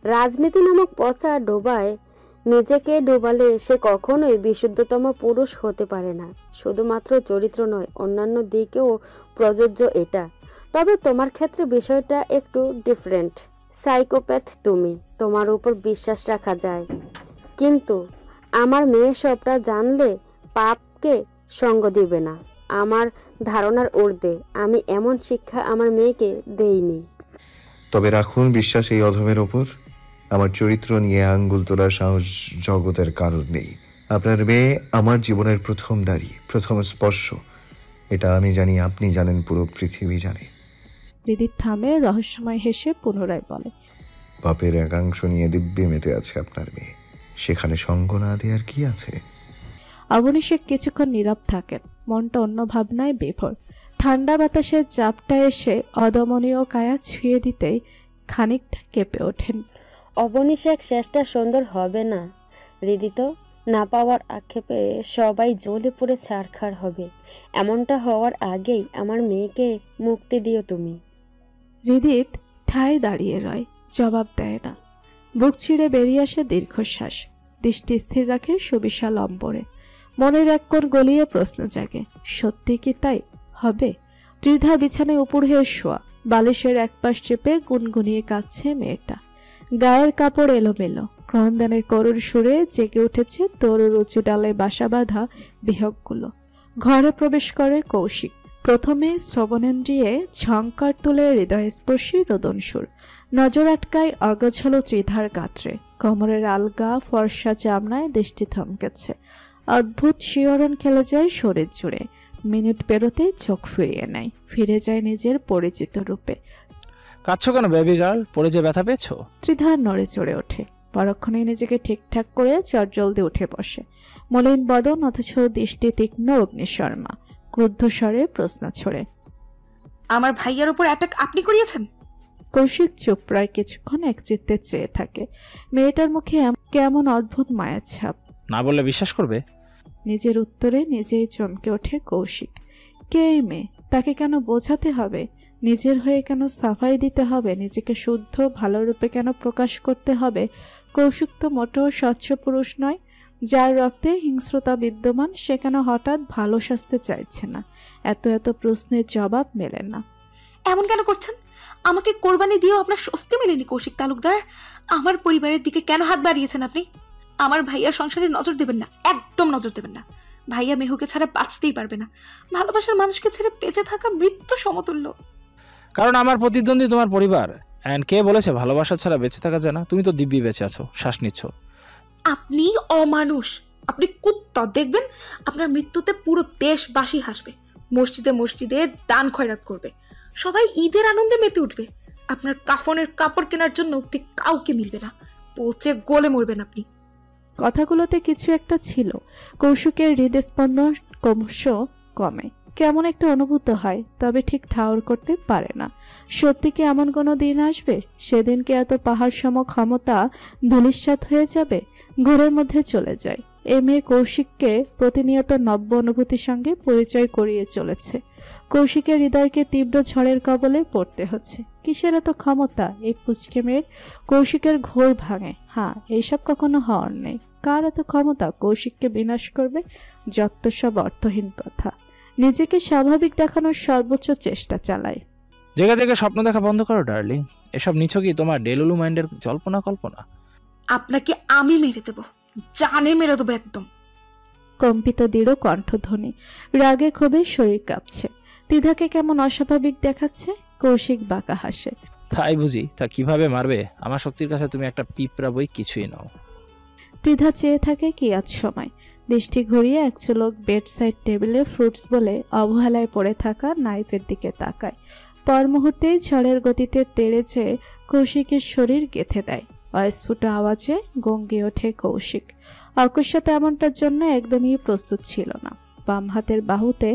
রাজনীতি নামক পচা ডোবায় নিজেকে ডোবালে সে কখনোই বিশুদ্ধতম পুরুষ হতে পারে না। শুধুমাত্র চরিত্র নয়, অন্যান্য দিকেও প্রযোজ্য এটা। তবে তোমার ক্ষেত্রে বিষয়টা একটু ডিফারেন্ট। সাইকোপ্যাথ তুমি, তোমার উপর বিশ্বাস রাখা যায়, কিন্তু আমার মেয়ে সবটা জানলে পাপকে সঙ্গ দিবে না। আমার ধারণার ঊর্ধ্বে আমি এমন শিক্ষা আমার মেয়েকে দেইনি। তবে রাখুন বিশ্বাস এই অধমের ওপর। আমার চরিত্র নিয়ে আঙ্গুল তোলার সাহস জগতের কারণ নেই। আপনার মেয়ে আমার জীবনের প্রথম দাড়ি, প্রথম স্পর্শ। এটা আমি জানি, আপনি জানেন, পুরো পৃথিবী জানে। হৃদিত থামে, রহস্যময় হেসে পুনরায় বলে, পাপের একাংশ নিয়ে দিব্যে মেতে আছে আপনার মেয়ে। সেখানে সঙ্গ না দেওয়ার কি আছে? অবনীশেষ কিছুক্ষণ নীরব থাকেন, মনটা অন্য ভাবনায় বিভোর। ঠান্ডা বাতাসের চাপটা এসে অদমনীয় কায়া ছুঁয়ে দিতেই খানিকটা কেঁপে ওঠেন। অবনীশেষ শেষটা সুন্দর হবে না হৃদিত। না পাওয়ার আক্ষেপে সবাই জ্বলে পড়ে ছারখার হবে। এমনটা হওয়ার আগেই আমার মেয়েকে মুক্তি দিও তুমি। হৃদিত ঠায় দাঁড়িয়ে রয়, জবাব দেয় না। বুক ছিঁড়ে বেরিয়ে আসে দীর্ঘশ্বাস। দৃষ্টি স্থির রাখে সুবিশাল অম্বরে। মনের এক কোণ গলিয়ে প্রশ্ন জাগে, সত্যি কি তাই হবে? ত্রিধা বিছানায় উপর হয়ে শোয়া, বালিশের এক পাশ চেপে গুনগুনিয়ে কাঁদছে মেয়েটা। গায়ের কাপড় এলোমেলো, ক্রন্দনের করুণ সুরে জেগে উঠেছে তরুর উঁচু ডালে বাসা বাঁধা বিহকগুলো। ঘরে প্রবেশ করে কৌশিক। প্রথমে শ্রবণেন্দ্রিয়ে ঝংকার তুলে হৃদয়স্পর্শী রোদন সুর। নজর আটকায় অগোছালো ত্রিধার গাত্রে। কোমরের আলগা ফর্সা চামড়ায় দৃষ্টি থমকেছে। অদ্ভুত শিহরণ খেলে যায় শরীর জুড়ে। মিনিট পেরোতে চোখ ফিরিয়ে নেয়, ফিরে যায় নিজের পরিচিত রূপে। কাঁদছো কেন বেবি গার্ল? পড়ে যে ব্যথা পেয়েছো? ত্রিধা নড়ে চড়ে ওঠে, পরক্ষণে নিজেকে ঠিকঠাক করে চটজলদি উঠে বসে। মলিন বদন, অথচ দৃষ্টি তীক্ষ্ণ অগ্নিশর্মা। ক্রুদ্ধ স্বরে প্রশ্ন ছড়ে, আমার ভাইয়ার উপর অ্যাটাক আপনি করিয়েছেন? কৌশিক চুপ, প্রায় কিছুক্ষণ একচিত্তে চেয়ে থাকে। মেয়েটার মুখে কেমন অদ্ভুত মায়ার ছাপ। না বললে বিশ্বাস করবে? নিজের উত্তরে নিজেই চমকে ওঠে কৌশিক। কে এই মেয়ে? তাকে কেন বোঝাতে হবে? নিজের হয়ে কেন সাফাই দিতে হবে? নিজেকে শুদ্ধ ভালো রূপে কেন প্রকাশ করতে হবে? কৌশিক তো মোটেও স্বচ্ছ পুরুষ নয়। যার রক্তে হিংস্রতা বিদ্যমান, সে কেন হঠাৎ ভালো সাজতে চাইছে না? এত প্রশ্নের জবাব মেলে না। এমন কেন করছেন? আমাকে কোরবানি দিয়েও আপনার স্বস্তি মেলেনি কৌশিক তালুকদার। আমার পরিবারের দিকে কেন হাত বাড়িয়েছেন আপনি? আমার ভাইয়ার সংসারে নজর দেবেন না, একদম নজর দেবেন না। ভাইয়া মেহুকে ছাড়া বাঁচতেই পারবে না। ভালোবাসার মানুষকে ছেড়ে বেঁচে থাকা মৃত্যু সমতুল্য। কারণ আমার প্রতিদ্বন্দ্বী তোমার পরিবার। এন্ড কে বলেছে ভালোবাসা ছাড়া বেঁচে থাকা যায় না? তুমি তো দিব্যি বেঁচে আছো, শ্বাস নিচ্ছ। আপনি অমানুষ, আপনি কুত্তা। দেখবেন আপনার মৃত্যুতে পুরো দেশবাসী হাসবে, মসজিদে মসজিদে দান খয়রাত করবে, সবাই ঈদের আনন্দে মেতে উঠবে। আপনার কাফনের কাপড় কেনার জন্য অব্দি কাউকে মিলবে না, পচে গলে মরবেন আপনি। কথাগুলোতে কিছু একটা ছিল। কৌশিকের হৃদস্পন্দন ক্রমশ কমে, কেমন একটা অনুভূত হয়, তবে ঠিক ঠাউর করতে পারে না। সত্যি কি এমন কোনো দিন আসবে সেদিনকে এত পাহাড় সম ক্ষমতা ধূলিসাৎ হয়ে যাবে, ঘোরের মধ্যে চলে যায়? এ মেয়ে কৌশিককে প্রতিনিয়ত নব্য অনুভূতির সঙ্গে পরিচয় করিয়ে চলেছে। কৌশিকের হৃদয়কে তীব্র ঝড়ের কবলে পড়তে হচ্ছে। কিসের এত ক্ষমতা এই পুচকে মেয়ের? কৌশিকের ঘোর ভাঙে। হ্যাঁ, এইসব কখনো হওয়ার নেই। কার এত ক্ষমতা কৌশিককে বিনাশ করবে? যত সব অর্থহীন কথা। নিজেকে স্বাভাবিক দেখানোর সর্বোচ্চ চেষ্টা চালায়। জেগে জেগে স্বপ্ন দেখা বন্ধ করো ডার্লিং। এসব নিছো কি তোমার ডেলুলু মাইন্ডের জল্পনা কল্পনা? আপনাকে আমি মেরে দেবো, জানে মেরে দেবো একদম। কম্পিত দৃঢ় কণ্ঠধ্বনি, রাগে ক্ষোভে শরীর কাঁপছে। ত্রিধাকে কেমন অস্বাভাবিক দেখাচ্ছে। কৌশিক বাঁকা হাসে। তাই বুঝি? তা কিভাবে মারবে? আমার শক্তির কাছে তুমি একটা পিঁপড়া বই কিছুই নাও। ত্রিধা চেয়ে থাকে কি আজ সময়। দৃষ্টি ঘুরিয়ে এক চলক বেড সাইড টেবিলে ফ্রুটস বলে অবহেলায় পড়ে থাকা নাইফের দিকে তাকায়। পর মুহূর্তেই ঝড়ের গতিতে তেড়ে চেয়ে কৌশিকের শরীর গেঁথে দেয়। অস্ফুট আওয়াজে গঙ্গে ওঠে কৌশিক। অকস্মাৎ এমনটার জন্য একদমই প্রস্তুত ছিল না। বাম হাতের বাহুতে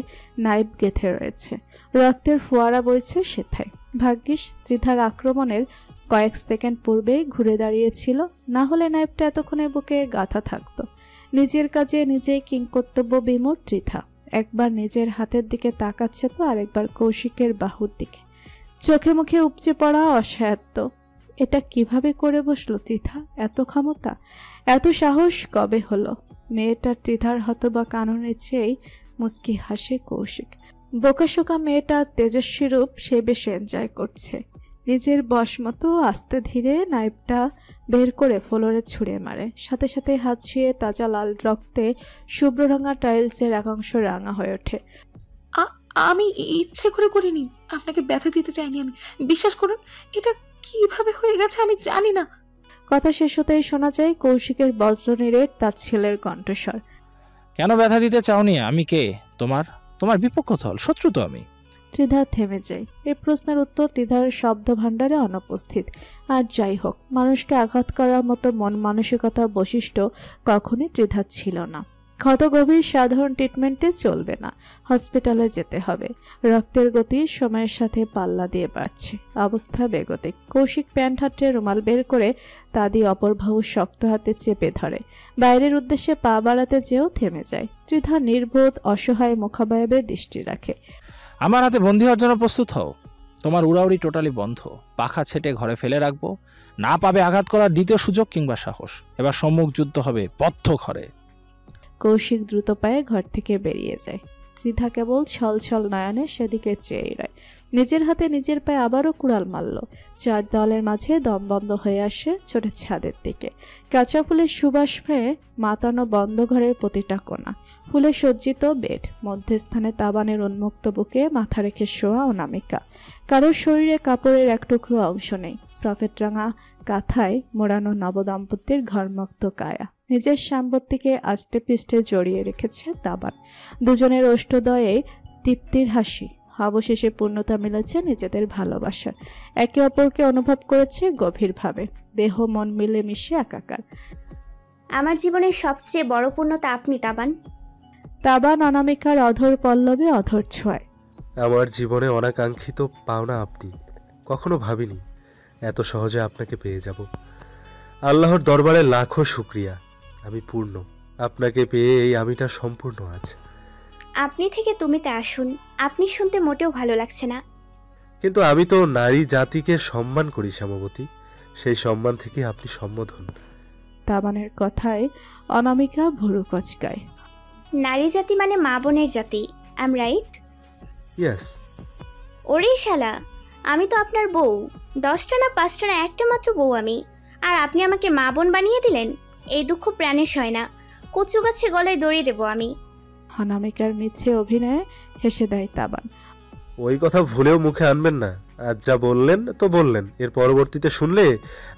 নাইফ গেঁথে রয়েছে, রক্তের ফোয়ারা বইছে সেথায়। ভাগ্যিস ত্রিধার আক্রমণের কয়েক সেকেন্ড পূর্বেই ঘুরে দাঁড়িয়েছিল, না হলে নাইফটা এতক্ষণে বুকে গাঁথা থাকতো। নিজের কাজে নিজেই কিংকর্তব্য বিমূঢ় ত্রিধা। একবার নিজের হাতের দিকে তাকাচ্ছে তো আরেকবার কৌশিকের বাহুর দিকে। চোখে মুখে উপচে পড়া অসহায়ত্ব। এটা কিভাবে করে বসলো ত্রিধা? এত ক্ষমতা, এত সাহস কবে হলো? মেয়েটার ত্রিধার হতবা কাননের চেয়েই মুচকি হাসে কৌশিক। বোকাশোকা মেয়েটার তেজস্বী রূপ সে বেশ এনজয় করছে। নিজের বশমতো আস্তে ধীরে নাইফটা বের করে ফ্লোরে ছুঁড়ে মারে। সাথে সাথে হাত ছুঁয়ে তাজা লাল রক্তে শুভ্র রঙা টাইলসের একাংশ রাঙা হয়ে ওঠে। আমি ইচ্ছে করে করিনি, আপনাকে ব্যথা দিতে চাইনি আমি, বিশ্বাস করুন। এটা কিভাবে হয়ে গেছে আমি জানি না। কথা শেষ হতেই শোনা যায় কৌশিকের বজ্রনিরেট তার ছেলের কণ্ঠস্বর। কেন ব্যথা দিতে চাওনি? আমি কে? তোমার বিপক্ষ দল, শত্রু তো আমি। ত্রিধা থেমে যায়। এই প্রশ্নের উত্তর ত্রিধার শব্দ ভাণ্ডারে অনুপস্থিত। আর যাই হোক, মানুষকে আঘাত করার মতো মন মানসিকতা বৈশিষ্ট্য কখনই ত্রিধার ছিল না। ক্ষত গভীর সাধারণ ট্রিটমেন্টে চলবে না, হসপিটালে যেতে হবে। রক্তের গতি সময়ের সাথে পাল্লা দিয়ে বাড়ছে, অবস্থা বেগতিক। কৌশিক প্যান্ট হাতে রুমাল বের করে তা দিয়ে অপর বাহু শক্ত হাতে চেপে ধরে। বাইরের উদ্দেশ্যে পা বাড়াতে যেও থেমে যায়। ত্রিধা নির্বোধ অসহায় মুখাবয়বে দৃষ্টি রাখে। আমার হাতে বন্দী হওয়ার জন্য প্রস্তুত হও। তোমার উড়াউড়ি টোটালি বন্ধ। পাখা ছেটে ঘরে ফেলে রাখবো, না পাবে আঘাত করার দ্বিতীয় সুযোগ কিংবা সাহস। এবার সম্মুখ যুদ্ধ হবে বদ্ধ ঘরে। কৌশিক দ্রুত পায়ে ঘর থেকে বেরিয়ে যায়। ত্রিধা কেবল ছলছল নয়নে সেদিকে চেয়ে রয়। নিজের হাতে নিজের পায়ে আবারও কুড়াল মারল। চার দেওয়ালের মাঝে দমবন্ধ হয়ে আসে ছোট ছাদের দিকে। কাঁচা ফুলের সুবাস পেয়ে মাতানো বন্ধ ঘরের প্রতিটা কোণা। ফুলে সজ্জিত বেড, মধ্যস্থানে তাবানের উন্মুক্ত বুকে মাথা রেখে শোয়া অনামিকা। কারোর শরীরে কাপড়ের এক টুকরো অংশ নেই। সফেদ রাঙা কাঁথায় মোড়ানো নবদম্পতির ঘরমুক্ত কায়া। নিজের সাম্পত্তিকে আষ্টে পৃষ্ঠে জড়িয়ে রেখেছে তাবান। দুজনের ওষ্ঠদয়ে তৃপ্তির হাসি। অবশেষে পূর্ণতা মিলেছে নিজেদের ভালোবাসার। একে অপরকে অনুভব করেছে গভীরভাবে। দেহ মন মিলে মিশে একাকার। আমার জীবনের সবচেয়ে বড় পূর্ণতা আপনি তাবান। তাবান অনামিকার অধর পল্লবে অধর ছোঁয়। আমার জীবনে অনাকাঙ্ক্ষিত পাওনা আপনি। কখনো ভাবিনি এত সহজে আপনাকে পেয়ে যাব। আল্লাহর দরবারে লাখো শুকরিয়া। আমি পূর্ণ। আপনাকে পেয়ে এই আমিটা সম্পূর্ণ আজ। আপনি থেকে তুমিতে আসুন। আপনি শুনতে মোটেও ভালো লাগছে না। কিন্তু আমি তো নারী জাতিকে সম্মান করি শ্যামবতী। সেই সম্মান থেকে আপনি সম্বোধন। তাবানের কথায় অনামিকা ভুরু কচকায়। নারী জাতি মানে মা বোনের জাতি, আই রাইট? ইয়েস। ওরে শালা, আমি তো আপনার বউ। 10টা না 5টা না একটা মাত্র বউ আমি, আর আপনি আমাকে মা বোন বানিয়ে দিলেন। এই দুঃখ প্রাণে সয় না। কচু গাছে গলায় দড়িয়ে দেবো আমি। অনামিকার মিছে অভিনয়ে হেসে দেয় তাবান। ওই কথা ভুলেও মুখে আনবেন না। আজ যা বললেন তো বললেন, এর পরবর্তীতে শুনলে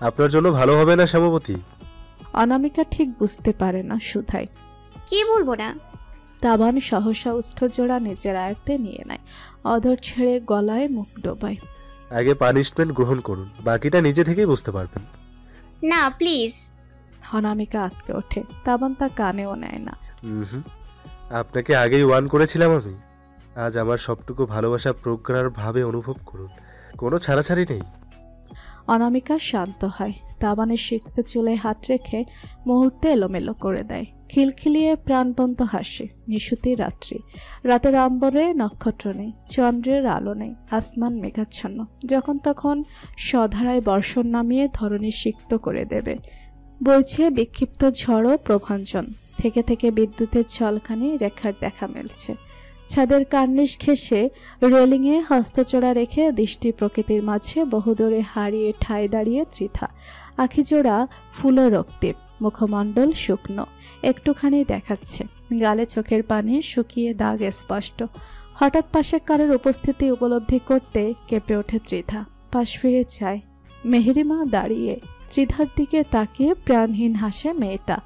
আপনার জন্য ভালো হবে না শ্যামবতী। অনামিকা ঠিক বুঝতে পারে না শুধায়। কি বলবো না? তাবান সহসা উষ্ঠজোড়া নিজের আয়ত্তে নিয়ে নেয়। অধর ছেড়ে গলায় মুখ ডোবায়। আগে পানিশমেন্ট গ্রহণ করুন, বাকিটা নিজে থেকেই বুঝতে পারবেন। না প্লিজ। অনামিকা আটকে ওঠে। তাবান তা কানেও নেয় না। আপনাকে আগেই ওয়ার্ন করেছিলাম আমি। আজ আমার সবটুকু ভালোবাসা প্রজ্ঞার ভাবে অনুভব করুন। কোনো ছাড়াছাড়ি নেই। অনামিকা শান্ত হয়। তাবানের শিখতে চুলে হাত রেখে মুহূর্তে এলোমেলো করে দেয়। খিলখিলিয়ে প্রাণবন্ত হাসে। নিশুতি রাত্রি। রাতের আম্বরে নক্ষত্র নেই, চন্দ্রের আলো নেই, আসমান মেঘাচ্ছন্ন। যখন তখন সধারায় বর্ষণ নামিয়ে ধরণী সিক্ত করে দেবে। বইছে বিক্ষিপ্ত ঝড় প্রভাঞ্জন। থেকে থেকে বিদ্যুতের ঝলকানি রেখার দেখা মিলছে। ছাদের কার্নিশ ঘেঁষে রেলিংয়ে হস্তচোড়া রেখে দৃষ্টি প্রকৃতির মাঝে বহুদূরে হারিয়ে ঠায় দাঁড়িয়ে ত্রিধা। আখিজোড়া ফুলো রক্তিম, মুখমণ্ডল শুকনো, একটুখানি দেখাচ্ছে। গালে চোখের পানি শুকিয়ে দাগ স্পষ্ট। হঠাৎ পাশে কারোর উপস্থিতি উপলব্ধি করতে কেঁপে ওঠে ত্রিধা। পাশ ফিরে চায়। মেহেরিমা দাঁড়িয়ে। ত্রিধার দিকে তাকিয়ে প্রাণহীন হাসে মেয়েটা।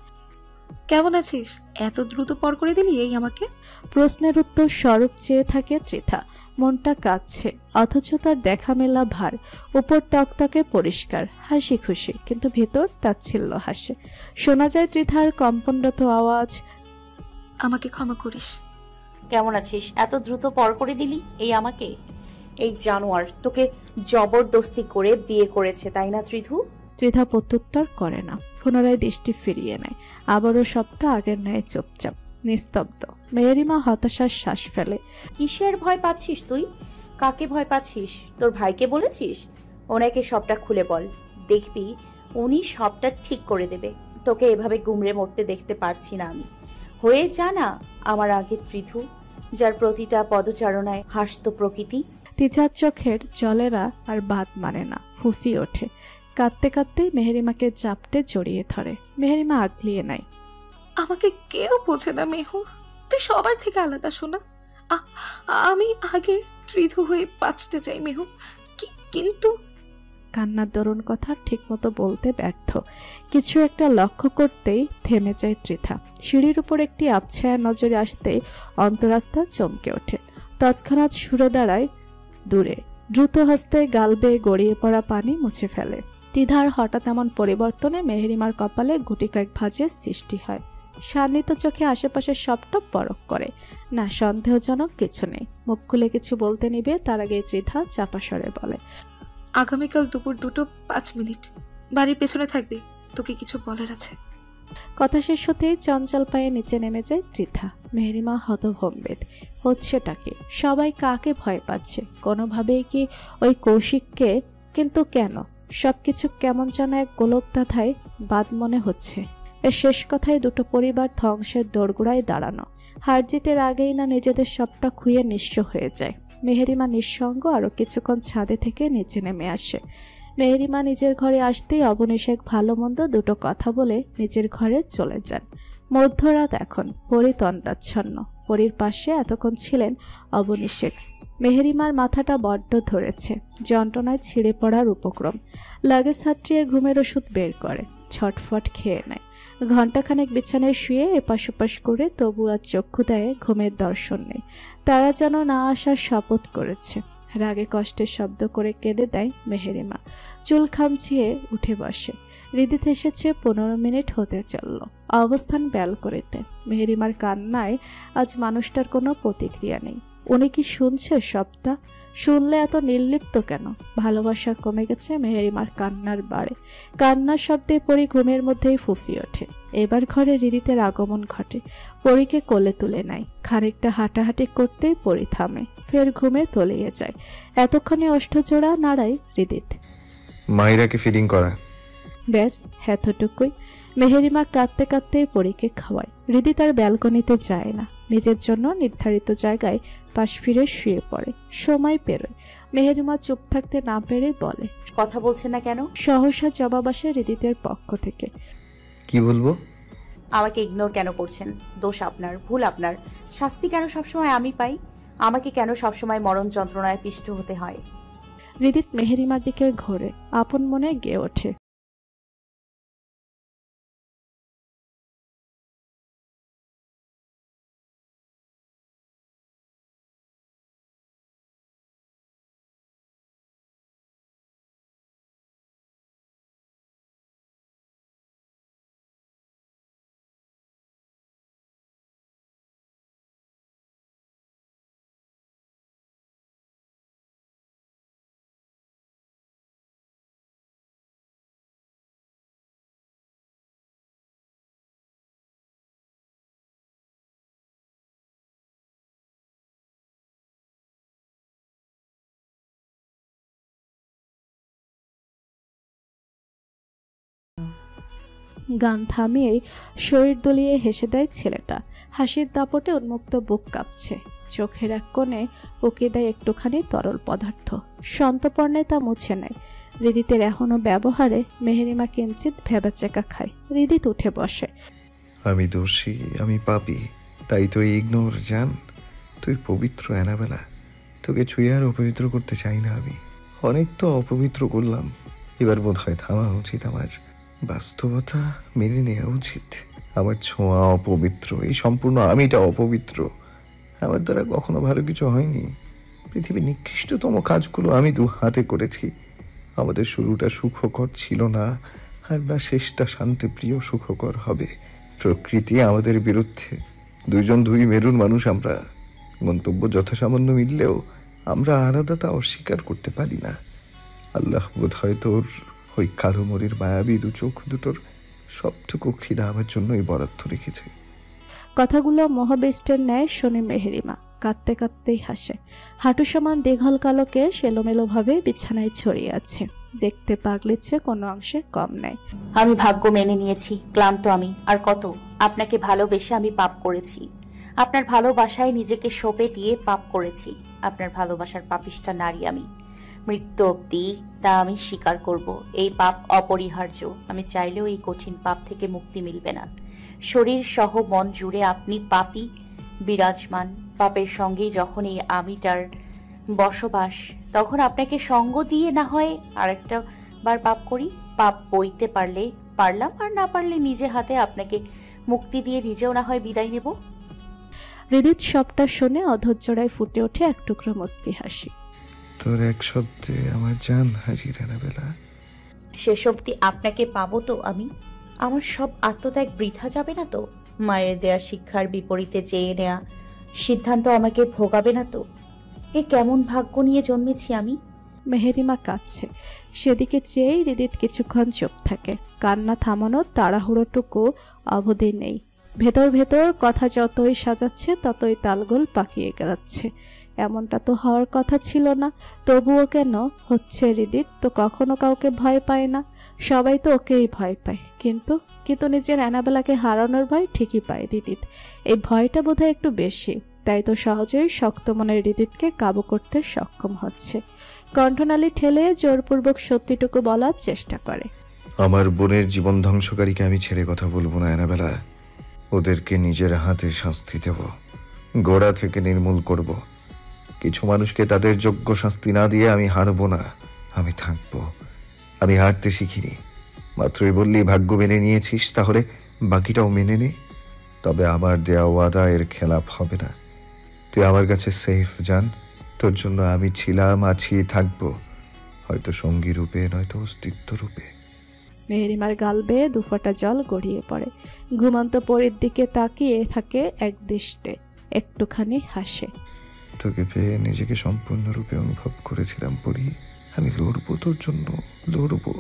কেমন আছিস? এত দ্রুত পর করে দিলি এই আমাকে? প্রশ্নের উত্তর স্বরূপ চেয়ে থাকে ত্রিধা। মনটা কাঁদছে, অথচ তার দেখা মেলা ভার। উপর তকতকে পরিষ্কার, হাসি খুশি, কিন্তু ভেতর তাচ্ছিল্য হাসে। শোনা যায় ত্রিধার কম্পনরত আওয়াজ, আমাকে ক্ষমা করিস। কেমন আছিস? এত দ্রুত পর করে দিলি এই আমাকে? এই জানোয়ার তোকে জবরদস্তি করে বিয়ে করেছে, তাই না ত্রিধু? ত্রিধা প্রত্যুত্তর করে না, পুনরায় দৃষ্টি ফিরিয়ে নেয়। আবারও সবটা আগের ন্যায় চুপচাপ, নিস্তব্ধ। মেহেরিমা হতাশার শ্বাস ফেলে। কিসের ভয় পাচ্ছিস তুই? কাকে ভয় পাচ্ছিস? তোর ভাইকে বলেছিস? ওনাকে সবটা খুলে বল, দেখবি উনি সবটা ঠিক করে দেবে। তোকে এভাবে গুমড়ে মরতে দেখতে পারছি না আমি। হয়ে যা না আমার আগে ত্রিধু, যার প্রতিটা পদচারণায় হাসত প্রকৃতি। তিজার চোখের জলেরা আর বাদ মানে না, ফুফিয়ে ওঠে। কাঁদতে কাঁদতে মেহেরিমাকে চাপটে জড়িয়ে ধরে। মেহেরিমা আগলিয়ে নেয়। আমাকে কেউ বোঝে না মেহু, তুই সবার থেকে আলাদা শোনা। আমি আগের ত্রিধু হয়ে বাঁচতে চাই মেহু, কিন্তু কান্নার দরুন কথা ঠিকমতো বলতে ব্যর্থ। কিছু একটা লক্ষ্য করতেই থেমে যায় ত্রিধা। সিঁড়ির উপর একটি আবছায়া নজরে আসতেই অন্তরাত্মা চমকে ওঠে। তৎক্ষণাৎ সুরে দাঁড়ায় দূরে, দ্রুত হস্তে গাল বেয়ে গড়িয়ে পড়া পানি মুছে ফেলে। ত্রিধার হঠাৎ এমন পরিবর্তনে মেহেরিমার কপালে গুটি কয়েক ভাঁজের সৃষ্টি হয়। শান্বিত চোখে আশেপাশে সবটা পরখ করে, না সন্দেহজনক কিছু নেই। মুখ খুলে কিছু বলতে নিবে তার আগে ত্রিধা চাপা স্বরে বলে, আগামীকাল দুপুর 2:05 বাড়ির পেছনে থাকবি, তোকে কিছু বলার আছে। কথা শেষ হতেই চঞ্চল পায়ে নিচে নেমে যায় ত্রিধা। মেহেরিমা হতভম্বিত, হচ্ছেটা কি? সবাই কাকে ভয় পাচ্ছে? কোনোভাবেই কি ওই কৌশিককে? কিন্তু কেন? সবকিছু কেমন যেন এক গোলকধাঁধায় বাদ মনে হচ্ছে। এর শেষ কথায় দুটো পরিবার ধ্বংসের দোরগোড়ায় দাঁড়ানো। হার জিতের আগেই না নিজেদের সবটা খুইয়ে নিঃস্ব হয়ে যায়। মেহেরিমা নিঃসঙ্গ আরও কিছুক্ষণ ছাদে থেকে নিচে নেমে আসে। মেহেরিমা নিজের ঘরে আসতেই অবনিশেখ ভালো মন্দ দুটো কথা বলে নিজের ঘরে চলে যান। মধ্যরাত এখন, পরি তন্দ্রাচ্ছন্ন। পরির পাশে এতক্ষণ ছিলেন অবনিশেখ। মেহেরিমার মাথাটা বড্ড ধরেছে, যন্ত্রণায় ছিঁড়ে পড়ার উপক্রম। লাগেজ হাতড়িয়ে ঘুমের ওষুধ বের করে, ছটফট খেয়ে নেয়। ঘণ্টাখানেক বিছানায় শুয়ে এপাশ ওপাশ করে তবু আর চক্ষু দেয় ঘুমের দর্শন নেই। তারা যেন না আসার শপথ করেছে। রাগে কষ্টের শব্দ করে কেঁদে দেয় মেহেরিমা। চুল খামছিয়ে উঠে বসে। হৃদিত এসেছে 15 মিনিট হতে চলল। অবস্থান ব্যালকনিতে। মেহেরিমার কান্নায় আজ মানুষটার কোনো প্রতিক্রিয়া নেই। উনি কি শুনছে সবটা? শুনলে এত নির্লিপ্ত কেন? ভালোবাসা কমে গেছে মেহেরিমার কান্নার বাড়ে। কান্নার শব্দে পরি ঘুমের মধ্যেই ফুঁফিয়ে ওঠে। এবার ঘরে হৃদিতের আগমন ঘটে। পরীকে কোলে তুলে নেয়। খানিকটা হাঁটাহাঁটি করতেই পরি থামে, ফের ঘুমে তলিয়ে যায়। এতক্ষণে অষ্টজোড়া নাড়ায় হৃদিত। মাহিরাকে ফিডিং করা। ব্যাস এতটুকুই। মেহেরিমা কাঁদতে কাঁদতেই পরীকে খাওয়ায়। হৃদিত আর ব্যালকনিতে যায় না, নিজের জন্য নির্ধারিত জায়গায় পাশ ফিরে শুয়ে পড়ে। সময় পেরোয়। মেহেরিমা চুপ থাকতে না পেরে বলে, কথা বলছেন না কেন? সহসা জবাব আসে হৃদিতের পক্ষ থেকে। কি বলবো? আমাকে ইগনোর কেন করছেন? দোষ আপনার, ভুল আপনার। শাস্তি কেন সবসময় আমি পাই? আমাকে কেন সবসময় মরণ যন্ত্রণায় পিষ্ট হতে হয়? হৃদিত মেহেরিমার দিকে ঘোরে, আপন মনে গেয়ে ওঠে। গান থামিয়েই শরীর দলিয়ে হেসে দেয় ছেলেটা। হাসির দাপটে উন্মুক্ত বুক কাঁপছে। চোখের এক কোণে উকি দেয় একটুখানি তরল পদার্থ। সন্তপর্ণে তা মুছে নেয়। হৃদিতের এখনো ব্যবহারে মেহেরিমা কিঞ্চিত ভেবাচেকা খায়। হৃদিত উঠে বসে। আমি দোষী, আমি পাপী, তাই তো ইগনোর। জান, তুই পবিত্র অ্যানাবেলা। তোকে ছুঁয়ে আর অপবিত্র করতে চাই না আমি। অনেক তো অপবিত্র করলাম, এবার বোধ হয় থামা উচিত আমার। বাস্তবতা মেনে নেওয়া উচিত। আমার ছোঁয়া অপবিত্র, এই সম্পূর্ণ আমিটা অপবিত্র। আমার দ্বারা কখনো ভালো কিছু হয়নি। পৃথিবীর নিকৃষ্টতম কাজগুলো আমি দু হাতে করেছি। আমাদের শুরুটা সুখকর ছিল না, আর না শেষটা শান্তিপ্রিয় সুখকর হবে। প্রকৃতি আমাদের বিরুদ্ধে, দুইজন দুই মেরুর মানুষ আমরা। গন্তব্য যথাসামান্য মিললেও আমরা আলাদা তা অস্বীকার করতে পারি না। আল্লাহ বোধ হয় তোর ওই কালো মরির মায়াবী দু চোখ দুটোর সবটুকু ক্ষীরা আমার জন্যই বরাদ্দ রেখেছে। কথাগুলো মহাবেষ্টের ন্যায় শোনে মেহেরিমা। কাঁদতে কাঁদতেই হাসে। হাঁটু সমান দীঘল কালো কেশ এলোমেলোভাবে বিছানায় ছড়িয়ে আছে। দেখতে পাগলের চেয়ে কোনো অংশে কম নেই। আমি ভাগ্য মেনে নিয়েছি, ক্লান্ত আমি। আর কত? আপনাকে ভালোবেসে আমি পাপ করেছি। আপনার ভালোবাসায় নিজেকে সঁপে দিয়ে পাপ করেছি। আপনার ভালোবাসার পাপিষ্ঠা নারী আমি। মৃত্যু অবধি তা আমি স্বীকার করব। এই পাপ অপরিহার্য। আমি চাইলেও এই কঠিন পাপ থেকে মুক্তি মিলবে না। শরীর সহ মন জুড়ে আপনি পাপী বিরাজমান। পাপের সঙ্গেই যখন এই আমিটার বসবাস, তখন আপনাকে সঙ্গ দিয়ে না হয় আরেকটা বার পাপ করি। পাপ বইতে পারলে পারলাম, আর না পারলে নিজে হাতে আপনাকে মুক্তি দিয়ে নিজেও না হয় বিদায় নেব। হৃদিত সবটা শুনে অধৈর্যরায় ফুটে ওঠে এক টুকরো মুচকি হাসি। তোর এক শব্দে আমার জান হাজির বেলা। শেষ অবধি আপনাকে পাবো তো আমি? আমার সব আত্মত্যাগ বৃথা যাবে না তো? মায়ের দেয়া শিক্ষার বিপরীতে চেয়ে নেয়া সিদ্ধান্ত আমাকে ভোগাবে না তো? এ কেমন ভাগ্য নিয়ে জন্মেছি আমি? মেহেরিমা কাঁদছে। সেদিকে চেয়েই হৃদিত কিছুক্ষণ চুপ থাকে। কান্না থামানোর তাড়াহুড়োটুকু অবধি নেই। ভেতর ভেতর কথা যতই সাজাচ্ছে ততই তালগোল পাকিয়ে যাচ্ছে। এমনটা তো হওয়ার কথা ছিল না, তবুও কেন হচ্ছে? হৃদিত তো কখনো কাউকে ভয় পায় না, সবাই তো ওকেই ভয় পায়। কিন্তু নিজের অ্যানাবেলাকে হারানোর ভয় ঠিকই পায় হৃদিত। এই ভয়টা বোধহয় একটু বেশি, তাই তো সহজেই শক্ত মনের হৃদিতকে কাবু করতে সক্ষম হচ্ছে। কণ্ঠনালী ঠেলে জোরপূর্বক সত্যিটুকু বলার চেষ্টা করে। আমার বোনের জীবন ধ্বংসকারীকে আমি ছেড়ে কথা বলবো না অ্যানাবেলা। ওদেরকে নিজের হাতে শাস্তি দেব, গোড়া থেকে নির্মূল করব। কিছু মানুষকে তাদের যোগ্য শাস্তি না দিয়ে আমি হারবো না, আমি থাকবো। আমি হারতে শিখিনি। মাত্রই বললি ভাগ্য মেনে নিয়েছিস, তাহলে বাকিটাও মেনে নে। তবে আমার দেয়া ওয়াদা এর খেলাপ হবে না। তুই আমার কাছে সেফ জান। তোর জন্য আমি ছিলাম, আছি, থাকবো। হয়তো সঙ্গী রূপে, নয়তো অস্তিত্ব রূপে। মেহেরিমার গাল বেয়ে দুফোঁটা জল গড়িয়ে পড়ে। ঘুমন্ত পরীর দিকে তাকিয়ে থাকে এক দৃষ্টে, একটুখানি হাসে। তোকে পেয়ে নিজেকে সম্পূর্ণরূপে অনুভব করেছিলাম পরি। আমি লড়বো তোর জন্য, লড়বো।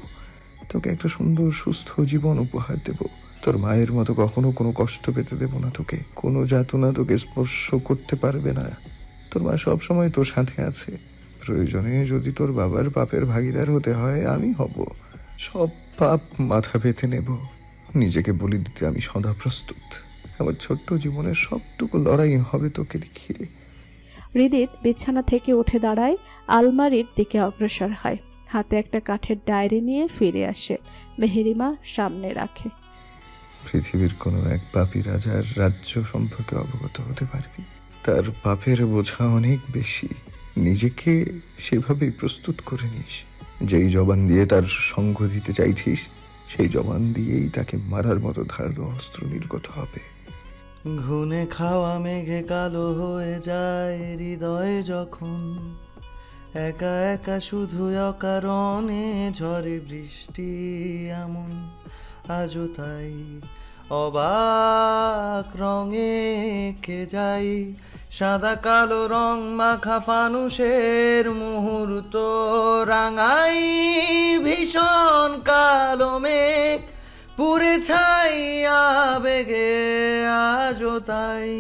তোকে একটা সুন্দর সুস্থ জীবন উপহার দেব। তোর মায়ের মতো কখনো কোনো কষ্ট পেতে দেব না তোকে। কোনো যাতনা তোকে স্পর্শ করতে পারবে না। তোর মা সবসময় তোর সাথে আছে। প্রয়োজনে যদি তোর বাবার পাপের ভাগিদার হতে হয় আমি হব। সব পাপ মাথা পেতে নেব। নিজেকে বলি দিতে আমি সদা প্রস্তুত। আমার ছোট্ট জীবনের সবটুকু লড়াই হবে তোকে ঘিরে। হৃদিত বিছানা থেকে উঠে দাঁড়ায়, আলমারির দিকে অগ্রসর হয়। হাতে একটা কাঠের ডায়েরি নিয়ে ফিরে আসে। মেহেরিমা সামনে রাখে। পৃথিবীর কোনো এক পাপী রাজার রাজ্য সম্পর্কে অবগত হতে পারবি। তার পাপের বোঝা অনেক বেশি। নিজেকে সেভাবেই প্রস্তুত করে নিস। যেই জবান দিয়ে তার সঙ্গ দিতে চাইছিস, সেই জবান দিয়েই তাকে মারার মতো ধারালো অস্ত্র নির্গত হবে। ঘুনে খাওয়া মেঘে কালো হয়ে যায় হৃদয় যখন, একা একা শুধু অকারণে ঝরে বৃষ্টি এমন। আজও তাই অবাক রঙে কে যাই, সাদা কালো রং মাখা ফানুষের মুহূর্ত রাঙাই। ভীষণ কালো মেঘ পুরে ছাই আবেগে আজও তাই।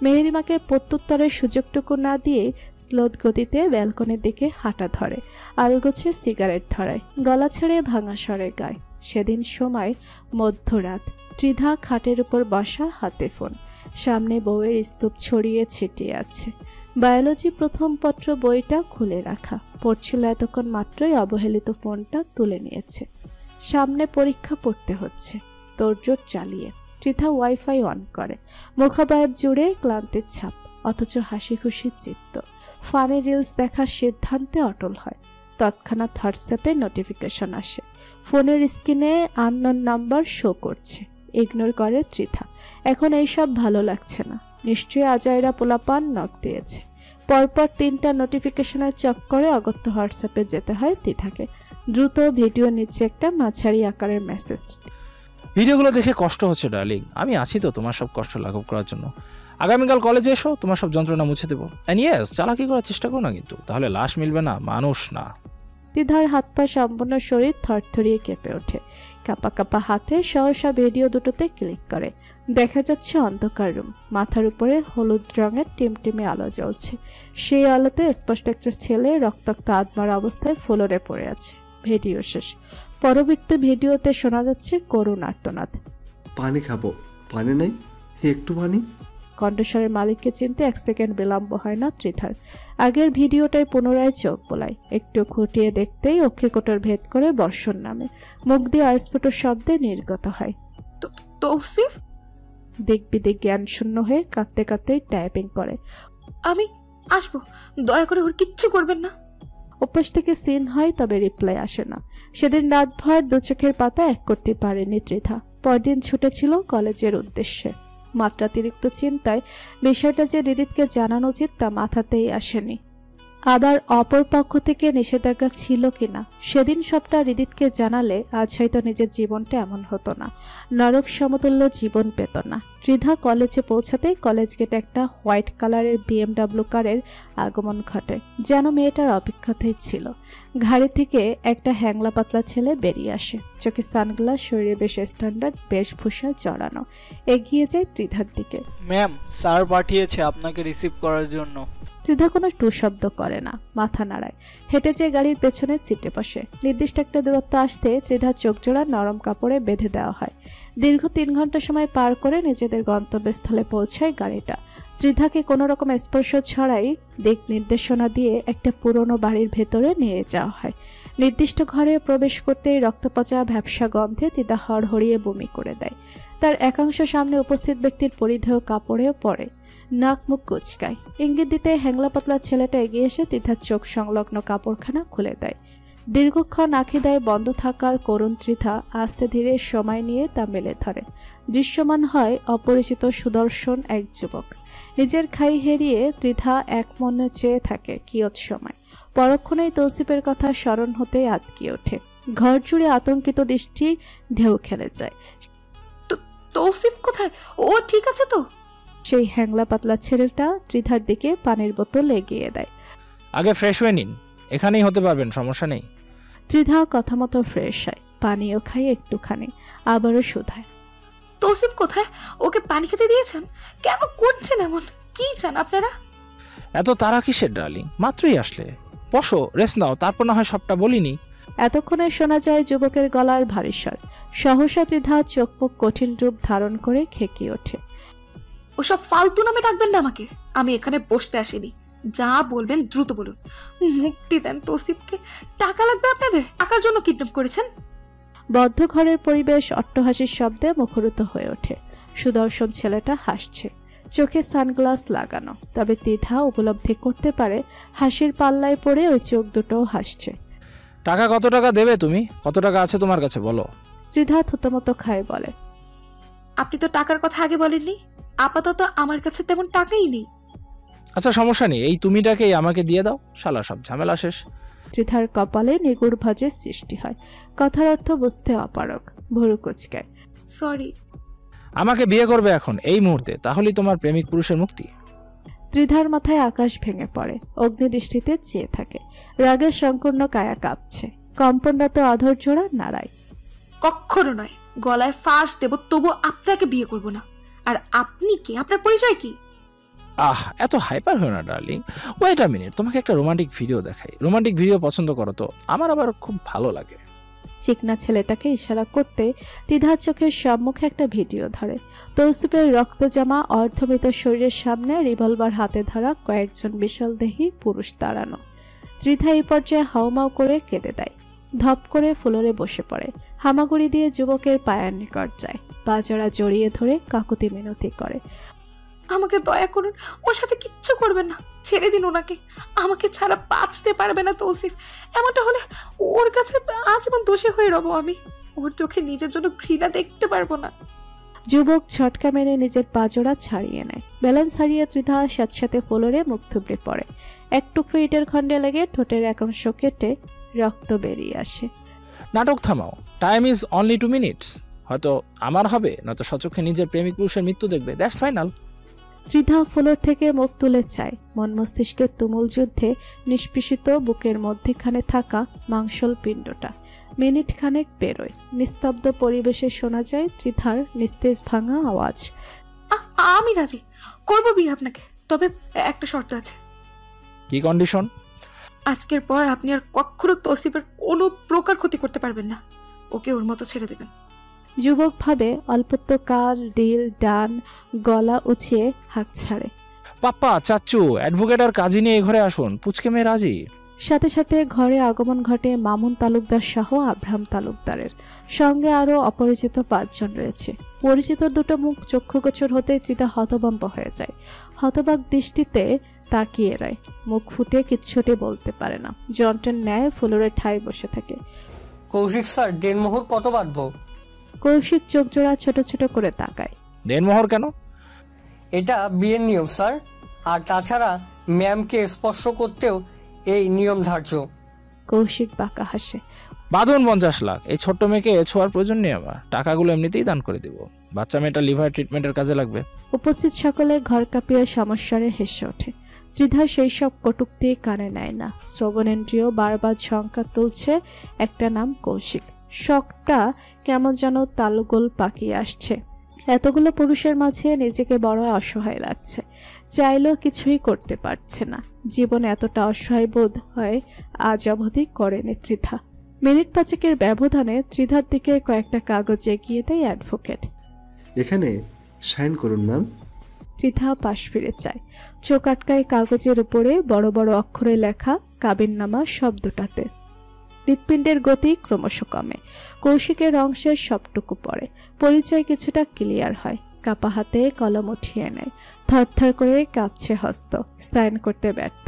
মেহেরিমাকে প্রত্যুত্তরের সুযোগটুকু না দিয়ে স্লোত গতিতে ব্যালকনির দিকে হাঁটা ধরে। আলগোছে সিগারেট ধরায়, গলা ছেড়ে ভাঙা স্বরে গায়। সেদিন সময় মধ্যরাত। ত্রিধা খাটের উপর বসা, হাতে ফোন। সামনে বউয়ের স্তূপ ছড়িয়ে ছিটিয়ে আছে। বায়োলজি প্রথম পত্র বইটা খুলে রাখা। পড়ছিল এতক্ষণ মাত্রই অবহেলিত ফোনটা তুলে নিয়েছে। সামনে পরীক্ষা পড়তে হচ্ছে, তোড়জোড় চালিয়ে। ত্রিধা ওয়াইফাই অন করে। মুখাবয়ব জুড়ে ক্লান্তির ছাপ, অথচ হাসি খুশির চিত্ত। ফানি রিলস দেখার সিদ্ধান্তে অটল হয়। তৎক্ষণাৎ হোয়াটসঅ্যাপে নোটিফিকেশন আসে। ফোনের স্ক্রিনে আননোন নাম্বার শো করছে। ইগনোর করে ত্রিধা। এখন এইসব ভালো লাগছে না। নিশ্চয়ই আজাইরা পোলাপান নক দিয়েছে। পরপর 3টা নোটিফিকেশনের চক্করে অগত্য হোয়াটসঅ্যাপে যেতে হয় তিথাকে। দ্রুত ভিডিও নিচ্ছে একটা মাঝারি আকারের মেসেজ। ভিডিওগুলো দেখে কষ্ট হচ্ছে ডার্লিং, আমি আছি তো তোমার সব কষ্ট লাঘব করার জন্য। আগামীকাল কলেজে এসো, তোমার সব যন্ত্রণা মুছে দেবো। এন্ড ইয়েস, চালাকি করার চেষ্টা করো না কিন্তু, তাহলে লাশ মিলবে না, মানুষ না। তিধার হাত পা সম্পূর্ণ শরীর থরথরিয়ে কেঁপে ওঠে। কাপা কাপা হাতে সহসা ভিডিও দুটোতে ক্লিক করে। দেখা যাচ্ছে অন্ধকার রুম, মাথার উপরে হলুদ রঙের টিমটিমে আলো জ্বলছে। সেই আলোতে স্পষ্ট একটা ছেলে রক্তাক্ত আত্মার অবস্থায় ফ্লোরে পড়ে আছে। ভিডিও শেষ। পরবর্তী ভিডিওতে শোনা যাচ্ছে করুণ আর্তনাদ। পানি খাবো, পানি নাই, একটু পানি। কণ্ঠস্বরের মালিককে চিনতে 1 সেকেন্ড বিলম্ব হয় না ত্রিধার। আগের ভিডিওটায় পুনরায় চোখ বোলায়। একটু খুঁটিয়ে দেখতেই অক্ষিকোটর ভেদ করে বর্ষণ নামে। মুখ দিয়ে অস্ফুট শব্দে নির্গত হয়। তৌসিফ দিক বিদিক জ্ঞান শূন্য হয়ে কাঁদতে কাঁদতেই টাইপিং করে। আমি আসবো, দয়া করে ওর কিচ্ছু করবেন না। অভ্যাস থেকে সিন হয়, তবে রিপ্লাই আসে না। সেদিন রাতভর 2 চোখের পাতা এক করতে পারেনি ত্রিধা। পরদিন ছুটেছিল কলেজের উদ্দেশ্যে। মাত্রাতিরিক্ত চিন্তায় বিষয়টা যে রিদিতকে জানানো উচিত তা মাথাতেই আসেনি। আবার অপর পক্ষ থেকে নিষেধাজ্ঞা ছিল কিনা সেদিন সবটা রিদিতকে জানালে আজ হয়তো নিজের জীবনটা এমন হতো না, নরক সমতুল্য জীবন পেত না। ত্রিধা কলেজে পৌঁছাতেই কলেজ গেটে একটা হোয়াইট কালারের BMW কারের আগমন ঘটে, যেন মেয়েটার অপেক্ষাতেই ছিল। ঘাড়ি থেকে একটা হ্যাংলা পাতলা ছেলে বেরিয়ে আসে, চোখে সানগ্লাস, শরীরে বেশ স্ট্যান্ডার্ড বেশভূষা জড়ানো। এগিয়ে যায় ত্রিধার দিকে। ম্যাম, স্যার পাঠিয়েছে আপনাকে রিসিভ করার জন্য। ত্রিধা কোনো টু শব্দ করে না, মাথা নাড়ায়। হেঁটে যেয়ে গাড়ির পেছনের সিটে বসে। নির্দিষ্ট একটা দূরত্ব আসতে ত্রিধার চোখ জোড়া নরম কাপড়ে বেঁধে দেওয়া হয়। দীর্ঘ 3 ঘন্টা সময় পার করে নিজেদের গন্তব্যস্থলে পৌঁছায় গাড়িটা। ত্রিধাকে কোনো রকম স্পর্শ ছড়াই দিক নির্দেশনা দিয়ে একটা পুরনো বাড়ির ভেতরে নিয়ে যাওয়া হয়। নির্দিষ্ট ঘরে প্রবেশ করতেই রক্তপচা ভ্যাপসা গন্ধে ত্রিধা হড়হড়িয়ে বমি করে দেয়। তার একাংশ সামনে উপস্থিত ব্যক্তির পরিধেয় কাপড়েও পড়ে। নাক মুখ কুচকায়। ইঙ্গিত দিতে হ্যাংলা পাতলা ছেলেটা এগিয়ে এসে ত্রিধার চোখ সংলগ্ন কাপড়খানা খুলে দেয়। দীর্ঘক্ষণ আঁখি দেয় বন্ধ থাকার করুণ ত্রিধা আস্তে ধীরে সময় নিয়ে তা মেলে ধরে। দৃশ্যমান হয় অপরিচিত সুদর্শন এক যুবক। নিজের খাই হেরিয়ে ত্রিধা এক মনে চেয়ে থাকে কিয়ৎ সময়। পরক্ষণেই তৌসিফের কথা স্মরণ হতে আটকিয়ে ওঠে। ঘর জুড়ে আতঙ্কিত দৃষ্টি ঢেউ খেলে যায়। তৌসিফ কোথায়? ও ঠিক আছে তো? সেই হ্যাংলা পাতলা ছেলেটা ত্রিধার দিকে পানির বোতল এগিয়ে দেয়। আগে ফ্রেশ হয়ে নিন, এখানেই হতে পারবেন, সমস্যা নেই। ত্রিধা কথা মতো ফ্রেশ হয়, পানিও খায় একটুখানি, আবারও শুধায়। তৌসিফ কোথায়? ওকে পানি খেতে দিয়েছেন? কেন করছেন এমন? কি চান আপনারা? এত তারা কিসের ডার্লিং, মাত্রই আসলে, বসো, রেস্ট নাও, তারপর না হয় সবটা বলিনি। এতক্ষণে শোনা যায় যুবকের গলার ভারী স্বর। সহসা ত্রিধা চোখ মুখ কঠিন রূপ ধারণ করে খেকিয়ে ওঠে। ওসব ফালতু নামে ডাকবেন না আমাকে, আমি এখানে বসতে আসিনি। যা বলবেন দ্রুত বলুন। মুক্তি দেন তৌসিফকে। টাকা লাগবে আপনাদের? টাকার জন্য কিডন্যাপ করেছেন? বদ্ধ ঘরের পরিবেশ অট্টহাসির শব্দে মুখরিত হয়ে ওঠে। সুদর্শন ছেলেটা হাসছে, চোখে সানগ্লাস লাগানো, তবে ত্রিধা উপলব্ধি করতে পারে হাসির পাল্লায় পড়ে ওই চোখ দুটোও হাসছে। টাকা কত টাকা দেবে তুমি? কত টাকা আছে তোমার কাছে বলো? ত্রিধা থুতমতো খায় বলে। আপনি তো টাকার কথা আগে বলেননি। আপাতত আমার কাছে তেমন টাকাই নেই। আচ্ছা সমস্যা নেই, এই তুমিটাকেই আমাকে দিয়ে দাও, শালা সব ঝামেলা শেষ। ত্রিধার কপালে নিগুড় ভাঁজের সৃষ্টি হয়। কথার অর্থ বুঝতে অপারগ, ভুরু কুচকায়। সরি। আমাকে বিয়ে করবে এখন, এই মুহূর্তে, তাহলেই তোমার প্রেমিক পুরুষের মুক্তি। ত্রিধার মাথায় আকাশ ভেঙে পড়ে, অগ্নিদৃষ্টিতে চেয়ে থাকে। রাগের সংকীর্ণ কায়া কাঁপছে, কম্পনরত অধর জোড়া নাড়ায়। কখনো নয়, গলায় ফাঁস দেব, তবু আপনাকে বিয়ে করব না। আর আপনি কি? আপনার পরিচয় কি? এত হাইপার হও না ডার্লিং, ওয়েট আ মিনিট, তোমাকে একটা রোমান্টিক ভিডিও দেখাই। রোমান্টিক ভিডিও পছন্দ করো তো? আমার আবার খুব ভালো লাগে। চিকনা ছেলেটাকে ইশারা করতে ত্রিধার চোখের সম্মুখে একটা ভিডিও ধরে। তৌসিফের রক্তজামা অর্ধমৃত শরীরের সামনে রিভলভার হাতে ধরা কয়েকজন বিশাল দেহী পুরুষ দাঁড়ানো। ত্রিধা এই পর্যায়ে হাউমাউ করে কেঁদে দেয়। ধপ করে ফ্লোরে বসে পড়ে, হামাগুড়ি দিয়ে যুবকের পায়ের নিকট যায়, পাজরা জড়িয়ে ধরে কাকুতি মিনতি করে। আমাকে দয়া করুন, ওর সাথে কিচ্ছু করবেন না, ছেড়ে দিন ওনাকে। আমাকে ছাড়া বাঁচতে পারবে না তৌসিফ। এমনটা হলে ওর কাছে আজীবন দোষী হয়ে রব আমি। ওর চোখে নিজের জন্য ঘৃণা দেখতে পারবো না। যুবক ঝটকা মেরে নিজের পাজোড়া ছাড়িয়ে নেয়। ব্যালেন্স হারিয়ে ত্রিধা সাথে ফ্লোরে মুখ থুবড়ে পড়ে। এক টুকরো ইটের খণ্ডে লেগে ঠোঁটের এক অংশ কেটে রক্ত বেরিয়ে আসে। নাটক থামাও, টাইম ইজ অনলি 2 মিনিটস। হয়তো আমার হবে, নয়তো সচক্ষে নিজের প্রেমিক পুরুষের মৃত্যু দেখবে। That's final. ত্রিধা ফ্লোর থেকে মুখ তুলে চায়। মন মস্তিষ্কের তুমুল যুদ্ধে নিষ্পেষিত বুকের মধ্যখানে থাকা মাংসল পিণ্ডটা। মিনিট খানেক বেরোয়। নিস্তব্ধ পরিবেশে শোনা যায় ত্রিধার নিস্তেজ ভাঙা আওয়াজ। আমি রাজি, করব বিয়ে আপনাকে, তবে একটা শর্ত আছে। কি কন্ডিশন? আজকের পর আপনি আর কখনো তৌসিফের কোনো প্রকার ক্ষতি করতে পারবেন না। ওকে ওর মতো ছেড়ে দেবেন। যুবক ভাবে অল্পত্ব কার ডিল ডান, গলা উঁচিয়ে হাত ছাড়ে। পাপ্পা, চাচ্চু, অ্যাডভোকেট আর কাজী নিয়ে এই ঘরে আসুন, পুচকে মেয়ে রাজি। সাথে সাথে ঘরে আগমন ঘটে মামুন তালুকদার সহ আব্রাহাম তালুকদারের। সঙ্গে আরো অপরিচিত 5 জন রয়েছে। পরিচিত দুটো মুখ চক্ষুগোচর হতে ত্রিধা হতভম্ব হয়ে যায়। হতবাক দৃষ্টিতে তাকিয়ে রয়। মুখ ফুটে কিচ্ছুটি বলতে পারে না। যন্ত্রের ন্যায় ফ্লোরে ঠাই বসে থাকে। কৌশিক স্যার, দেনমোহর কত বাঁধবো? কৌশিক চোখ জোড়া ছোট ছোট করে তাকায়। দেনমোহর কেন? এটা বিয়ের নিয়ম স্যার, আর তাছাড়া ম্যামকে স্পর্শ করতেও এই নিয়ম ধার্য। কৌশিক বাঁকা হাসে। বাঁধুন 50 লাখ। এই ছোট্ট মেয়েকে ছোঁয়ার প্রয়োজন নেই আমার। টাকাগুলো এমনিতেই দান করে দিব। বাচ্চা মেয়েটা লিভার ট্রিটমেন্টের কাজে লাগবে। উপস্থিত সকলে ঘর কাঁপিয়ে সমস্যারে হেসে ওঠে। ত্রিধা সেই সব কটূক্তি কানে নেয় না। শ্রবণেন্দ্রিয় বারবার শঙ্কা তুলছে একটা নাম কৌশিক। শখটা কেমন যেন তালগোল পাকিয়ে আসছে। এতগুলো পুরুষের মাঝে নিজেকে বড় অসহায় লাগছে। চাইলেও কিছুই করতে পারছে না। জীবনে এতটা অসহায় বোধ হয় আজ অবধি করেনি ত্রিধা। মিনিট 5 ব্যবধানে ত্রিধার দিকে কয়েকটা কাগজ এগিয়ে দেয় অ্যাডভোকেট। এখানে সাইন করুন ম্যাম। ত্রিধা পাশ ফিরে চায়। চোখ আটকায় কাগজের উপরে বড় বড় অক্ষরে লেখা কাবিননামা শব্দটাতে। হৃৎপিণ্ডের গতি ক্রমশ কমে। কৌশিকের অংশের সবটুকু পড়ে। পরিচয় কিছুটা ক্লিয়ার হয়। কাপা হাতে কলম উঠিয়ে নেয়। থরথর করে কাঁপছে হস্ত। সাইন করতে ব্যর্থ।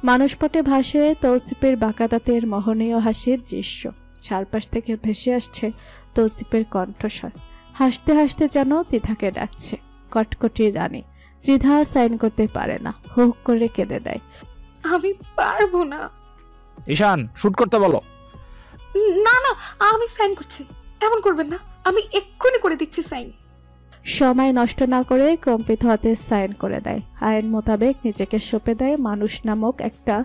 মানুষপটে ভাসে তৌসিফের বাঁকা দাঁতের মোহনীয় হাসির দৃশ্য। চারপাশ থেকে ভেসে আসছে তৌসিফের কণ্ঠস্বর। হাসতে হাসতে যেন ত্রিধাকে ডাকছে। কটকটির রানী। ত্রিধা সাইন করতে পারে না। হুক করে কেঁদে দেয়। আমি পারবো না। ঈশান, শুট করতে বলো। না না, আমি সাইন করছি। এমন করবেন না, আমি এক্ষুনি করে দিচ্ছি সাইন। সময় নষ্ট না করে কম্পিত হাতে সাইন করে দেয়। আইন মোতাবেক নিজেকে সঁপে দেয় মানুষ নামক একটা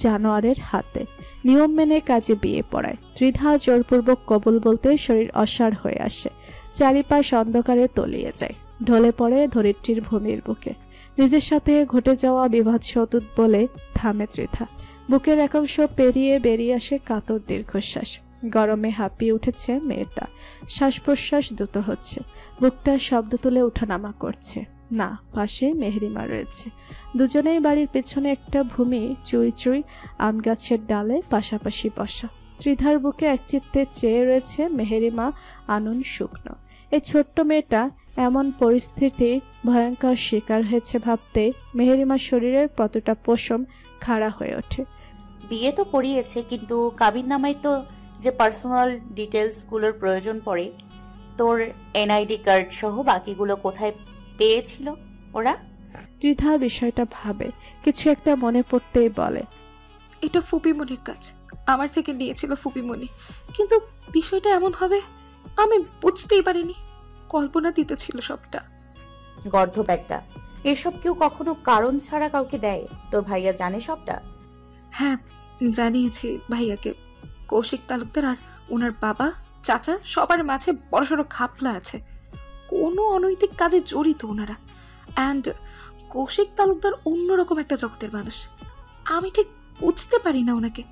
জানোয়ারের হাতে। নিয়ম মেনে কাজে বিয়ে পড়ায়। ত্রিধা জোরপূর্বক কবুল বলতে শরীর অসাড় হয়ে আসে। চারিপাশ অন্ধকারে তলিয়ে যায়। ঢলে পড়ে ধরিত্রীর ভূমির বুকে। নিজের সাথে ঘটে যাওয়া বিভৎস অতীত বলে থামে ত্রিধা। বুকের একাংশ পেরিয়ে বেরিয়ে আসে কাতর দীর্ঘশ্বাস। গরমে হাঁপিয়ে উঠেছে মেয়েটা। শ্বাস প্রশ্বাস দ্রুত হচ্ছে। বুকটা শব্দ তুলে ওঠানামা করছে। না, পাশে মেহেরিমা রয়েছে। দুজনেই বাড়ির পেছনে একটা ভূমি চুই চুই আম গাছের ডালে পাশাপাশি বসা। ত্রিধার বুকে একচিত্তে চেয়ে রয়েছে মেহেরিমা আনন শুকনো। এই ছোট্ট মেয়েটা এমন পরিস্থিতি ভয়ঙ্কর শিকার হয়েছে ভাবতে মেহেরিমার শরীরের কতটা পশম খাড়া হয়ে ওঠে। বিয়ে তো পড়িয়েছে, কিন্তু কাবিননামায় তো যে পার্সোনাল ডিটেলসগুলোর প্রয়োজন পড়ে, তোর এনআইডি কার্ড সহ বাকিগুলো কোথায় পেয়েছিল ওরা? ত্রিধা বিষয়টা ভাবে। কিছু একটা মনে পড়তেই বলে, এটা ফুপিমনির কাজ। আমার থেকে নিয়েছিল ফুপিমনি, কিন্তু বিষয়টা এমন হবে আমি বুঝতেই পারিনি। কল্পনাতীত ছিল সবটা। গর্ধপ একটা। এসব কেউ কখনো কারণ ছাড়া কাউকে দেয়? তোর ভাইয়া জানে সবটা? হ্যাঁ, জানিয়েছি ভাইয়াকে। কৌশিক তালুকদার আর ওনার বাবা চাচা সবার মাঝে বড়সড় খাপলা আছে। কোনো অনৈতিক কাজে জড়িত ওনারা। অ্যান্ড কৌশিক তালুকদার অন্যরকম একটা জগতের মানুষ। আমি ঠিক বুঝতে পারি না ওনাকে।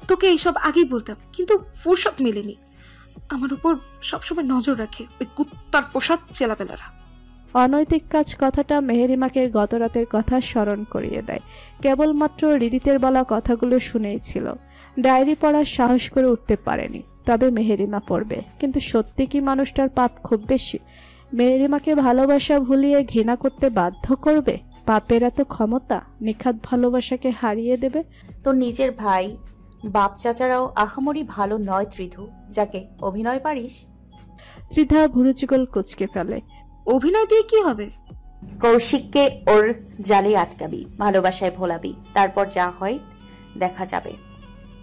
তোকে এইসব আগেই বলতাম, কিন্তু ফুরসত মেলেনি। আমার উপর সবসময় নজর রাখে ওই কুত্তার পোষা চেলাপেলারা। অনৈতিক কাজ কথাটা মেহেরিমাকে গত রাতের কথা স্মরণ করিয়ে দেয়। কেবলমাত্র হৃদিতের বলা কথাগুলো শুনেই ছিল। ডায়েরি পড়ার সাহস করে উঠতে পারেনি। তবে মেহেরিমা পড়বে। কিন্তু সত্যি কি মানুষটার পাপ খুব বেশি? মেহেরিমাকে ভালোবাসা ভুলিয়ে ঘৃণা করতে বাধ্য করবে? পাপের এত ক্ষমতা নিখাত ভালোবাসাকে হারিয়ে দেবে? তোর নিজের ভাই বাপ চাচারাও আহামরি ভালো নয় ত্রিধু, যাকে অভিনয় পারিস। ত্রিধা ভুরুচিকল কুচকে ফেলে। অভিনয় দিয়ে কি হবে? কৌশিককে ওর জালে আটকাবি, ভালোবাসায় ভোলাবি, তারপর যা হয় দেখা যাবে।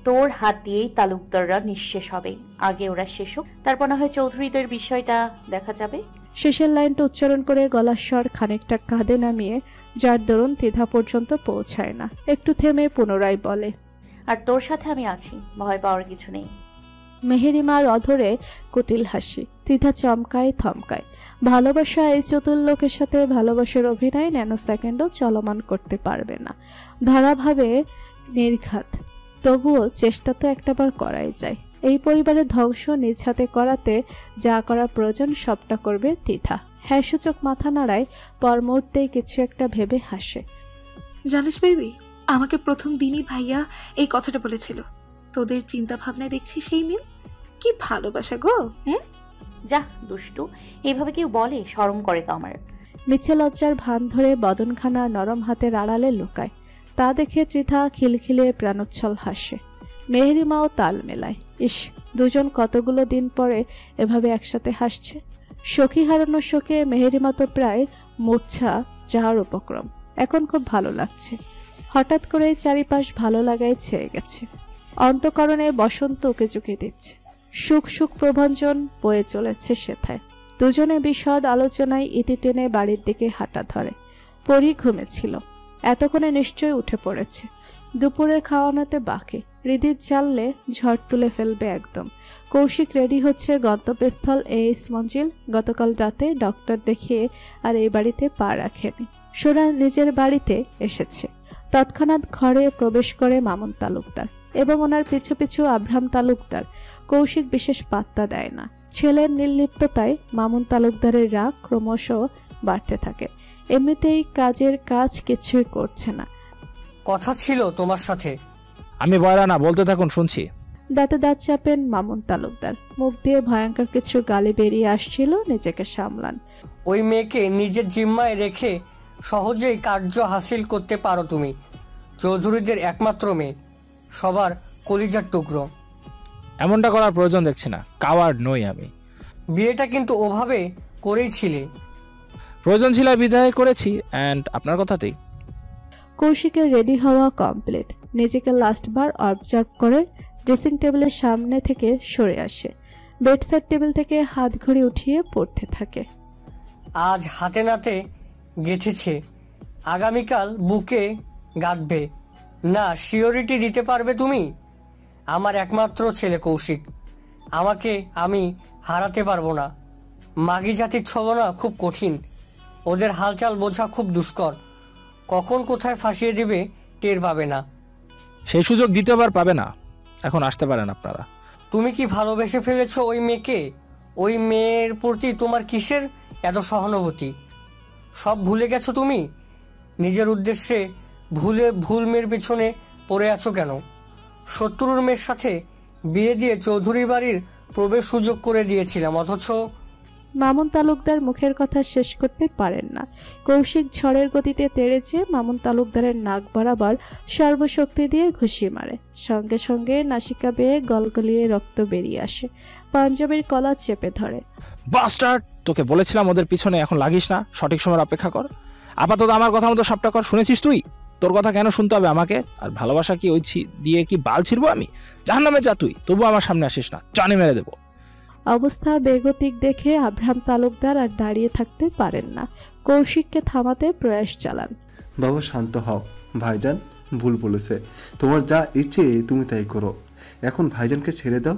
তোর হাত দিয়েই তালুকদাররা নিঃশেষ হবে। আগে ওরা শেষ হোক, তারপর না হয় চৌধুরীদের বিষয়টা দেখা যাবে। শেষের লাইনটা উচ্চারণ করে গলার স্বর খানিকটা কাঁধে নামিয়ে যার দরুন দ্বিধা পর্যন্ত পৌঁছায় না, একটু থেমে পুনরায় বলে, আর তোর সাথে আমি আছি, ভয় পাওয়ার কিছু নেই। মেহেরিমার অধরে কুটিল হাসি। দ্বিধা চমকায় থমকায়। ভালোবাসা এই চতুর লোকের সাথে ভালোবাসার অভিনয় ন্যানো সেকেন্ডও চলমান করতে পারবে না, ধারাভাবে নির্ঘাত। তবুও চেষ্টা তো একটাবার করাই যায়। এই পরিবারের ধ্বংস নিজ হাতে করাতে যা করা প্রয়োজন সবটা করবে দ্বিধা। হ্যাঁ সূচক মাথা নাড়ায়, পর মুহূর্তেই কিছু একটা ভেবে হাসে। জানিস বেবি, আমাকে প্রথম দিনই ভাইয়া এই কথাটা বলেছিল। তোদের চিন্তা ভাবনায় দেখছি সেই মিল। কি ভালোবাসা গো। যা দুষ্টু, এইভাবে কেউ বলে? শরম করে তো আমার। মিছে লজ্জার ভান ধরে বদনখানা নরম হাতের আড়ালে লুকায়। তা দেখে ত্রিধা খিলখিলিয়ে প্রাণোচ্ছল হাসে। মেহেরিমাও তাল মেলায়। ইস, দুজন কতগুলো দিন পরে এভাবে একসাথে হাসছে। সখী হারানোর শোকে মেহেরিমা তো প্রায় মূর্ছা যাওয়ার উপক্রম। এখন খুব ভালো লাগছে। হঠাৎ করেই চারিপাশ ভালো লাগায় ছেয়ে গেছে। অন্তঃকরণে বসন্ত উকে চুকে দিচ্ছে। সুখ সুখ প্রভঞ্জন বয়ে চলেছে সেথায়। দুজনে বিশদ আলোচনায় ইতি টেনে বাড়ির দিকে হাঁটা ধরে। পরি ঘুমেছিল, এতক্ষণে নিশ্চয়ই উঠে পড়েছে। দুপুরের খাওয়ানোতে বাকি। হৃদির জানলে ঝড় তুলে ফেলবে একদম। কৌশিক রেডি হচ্ছে গন্তব্যস্থল এইস মঞ্জিল। গতকাল রাতে ডক্টর দেখিয়ে আর এই বাড়িতে পা রাখেনি। সোনা নিজের বাড়িতে এসেছে। তৎক্ষণাৎ ঘরে প্রবেশ করে মামুন তালুকদার এবং ওনার পিছু পিছু আব্রাহাম তালুকদার। কৌশিক বিশেষ পাত্তা দেয় না। ছেলের নির্লিপ্ততায় মামুন তালুকদারের রাগ ক্রমশ বাড়তে থাকে। এমনিতেই কাজের কাজ কিছুই করছে না। কথা ছিল তোমার সাথে। আমি বয়রা না, বলতে থাকুন, শুনছি। দাঁতে দাঁত চাপেন মামুন তালুকদার। মুখ দিয়ে ভয়ঙ্কর কিছু গালি বেরিয়ে আসছিল, নিজেকে সামলান। ওই মেয়েকে নিজের জিম্মায় রেখে সহজেই কার্য হাসিল করতে পারো তুমি। চৌধুরীদের একমাত্র মেয়ে, সবার কলিজার টুকরো। এমনটা করার প্রয়োজন দেখছি না, কাওয়ার্ড নই আমি। বিয়েটা কিন্তু ওভাবে করেই ছিলে। প্রয়োজন ছিল বিদায় করেছি, এন্ড আপনার কথাতেই। কৌশিকের রেডি হওয়া কমপ্লিট। নিজেকে লাস্টবার অবজার্ভ করে ড্রেসিং টেবিলের সামনে থেকে সরে আসে। বেডসাইড টেবিল থেকে হাত ঘড়ি উঠিয়ে পড়তে থাকে। আজ হাতে নাতে গেঁথেছে, আগামীকাল বুকে গাঁথবে না। সিওরিটি দিতে পারবে তুমি? আমার একমাত্র ছেলে কৌশিক, আমাকে আমি হারাতে পারবো না। মাগি জাতির ছলনা খুব কঠিন, ওদের হালচাল বোঝা খুব দুষ্কর। কখন কোথায় ফাঁসিয়ে দিবে টের পাবে না। সেই সুযোগ দ্বিতীয়বার পাবে না। এখন আসতে পারেন আপনারা। তুমি কি ভালোবেসে ফেলেছো ওই মেয়েকে? ওই মেয়ের প্রতি তোমার কিসের এত সহানুভূতি? সব ভুলে গেছো তুমি? নিজের উদ্দেশ্যে ভুল মেয়ের পেছনে পড়ে আছো কেন? শত্রুর মেয়ের সাথে বিয়ে দিয়ে চৌধুরী বাড়ির প্রবেশ সুযোগ করে দিয়েছিলাম, অথচ। মামুন তালুকদার মুখের কথা শেষ করতে পারেন না। কৌশিক ঝড়ের গতিতে তেড়েছে মামুন তালুকদারের নাক বরাবর সর্বশক্তি দিয়ে ঘুষি মারে। সঙ্গে সঙ্গে নাসিকা বেয়ে গলগলিয়ে রক্ত বেরিয়ে আসে। পাঞ্জাবির কলা চেপে ধরে। বাস্টার্ড, তোকে বলেছিলাম ওদের পিছনে এখন লাগিস না, সঠিক সময় অপেক্ষা কর। আপাতত আমার কথা মতো সবটা কর। শুনেছিস তুই? তোর কথা কেন শুনতে হবে আমাকে? আর ভালোবাসা কি ওই দিয়ে কি বাল ছিড়বো আমি? জাহান্নামে যা তুই, তবু আমার সামনে আসিস না, জানে মেরে দেবো। অবস্থা বেগতিক দেখে আব্রাহাম তালুকদার আর দাঁড়িয়ে থাকতে পারেন না। কৌশিককে থামাতে প্রয়াস চালান। বাবা শান্ত হও, ভাইজান ভুল বলেছে। তোমার যা ইচ্ছে তুমি তাই করো। এখন ভাইজানকে ছেড়ে দাও।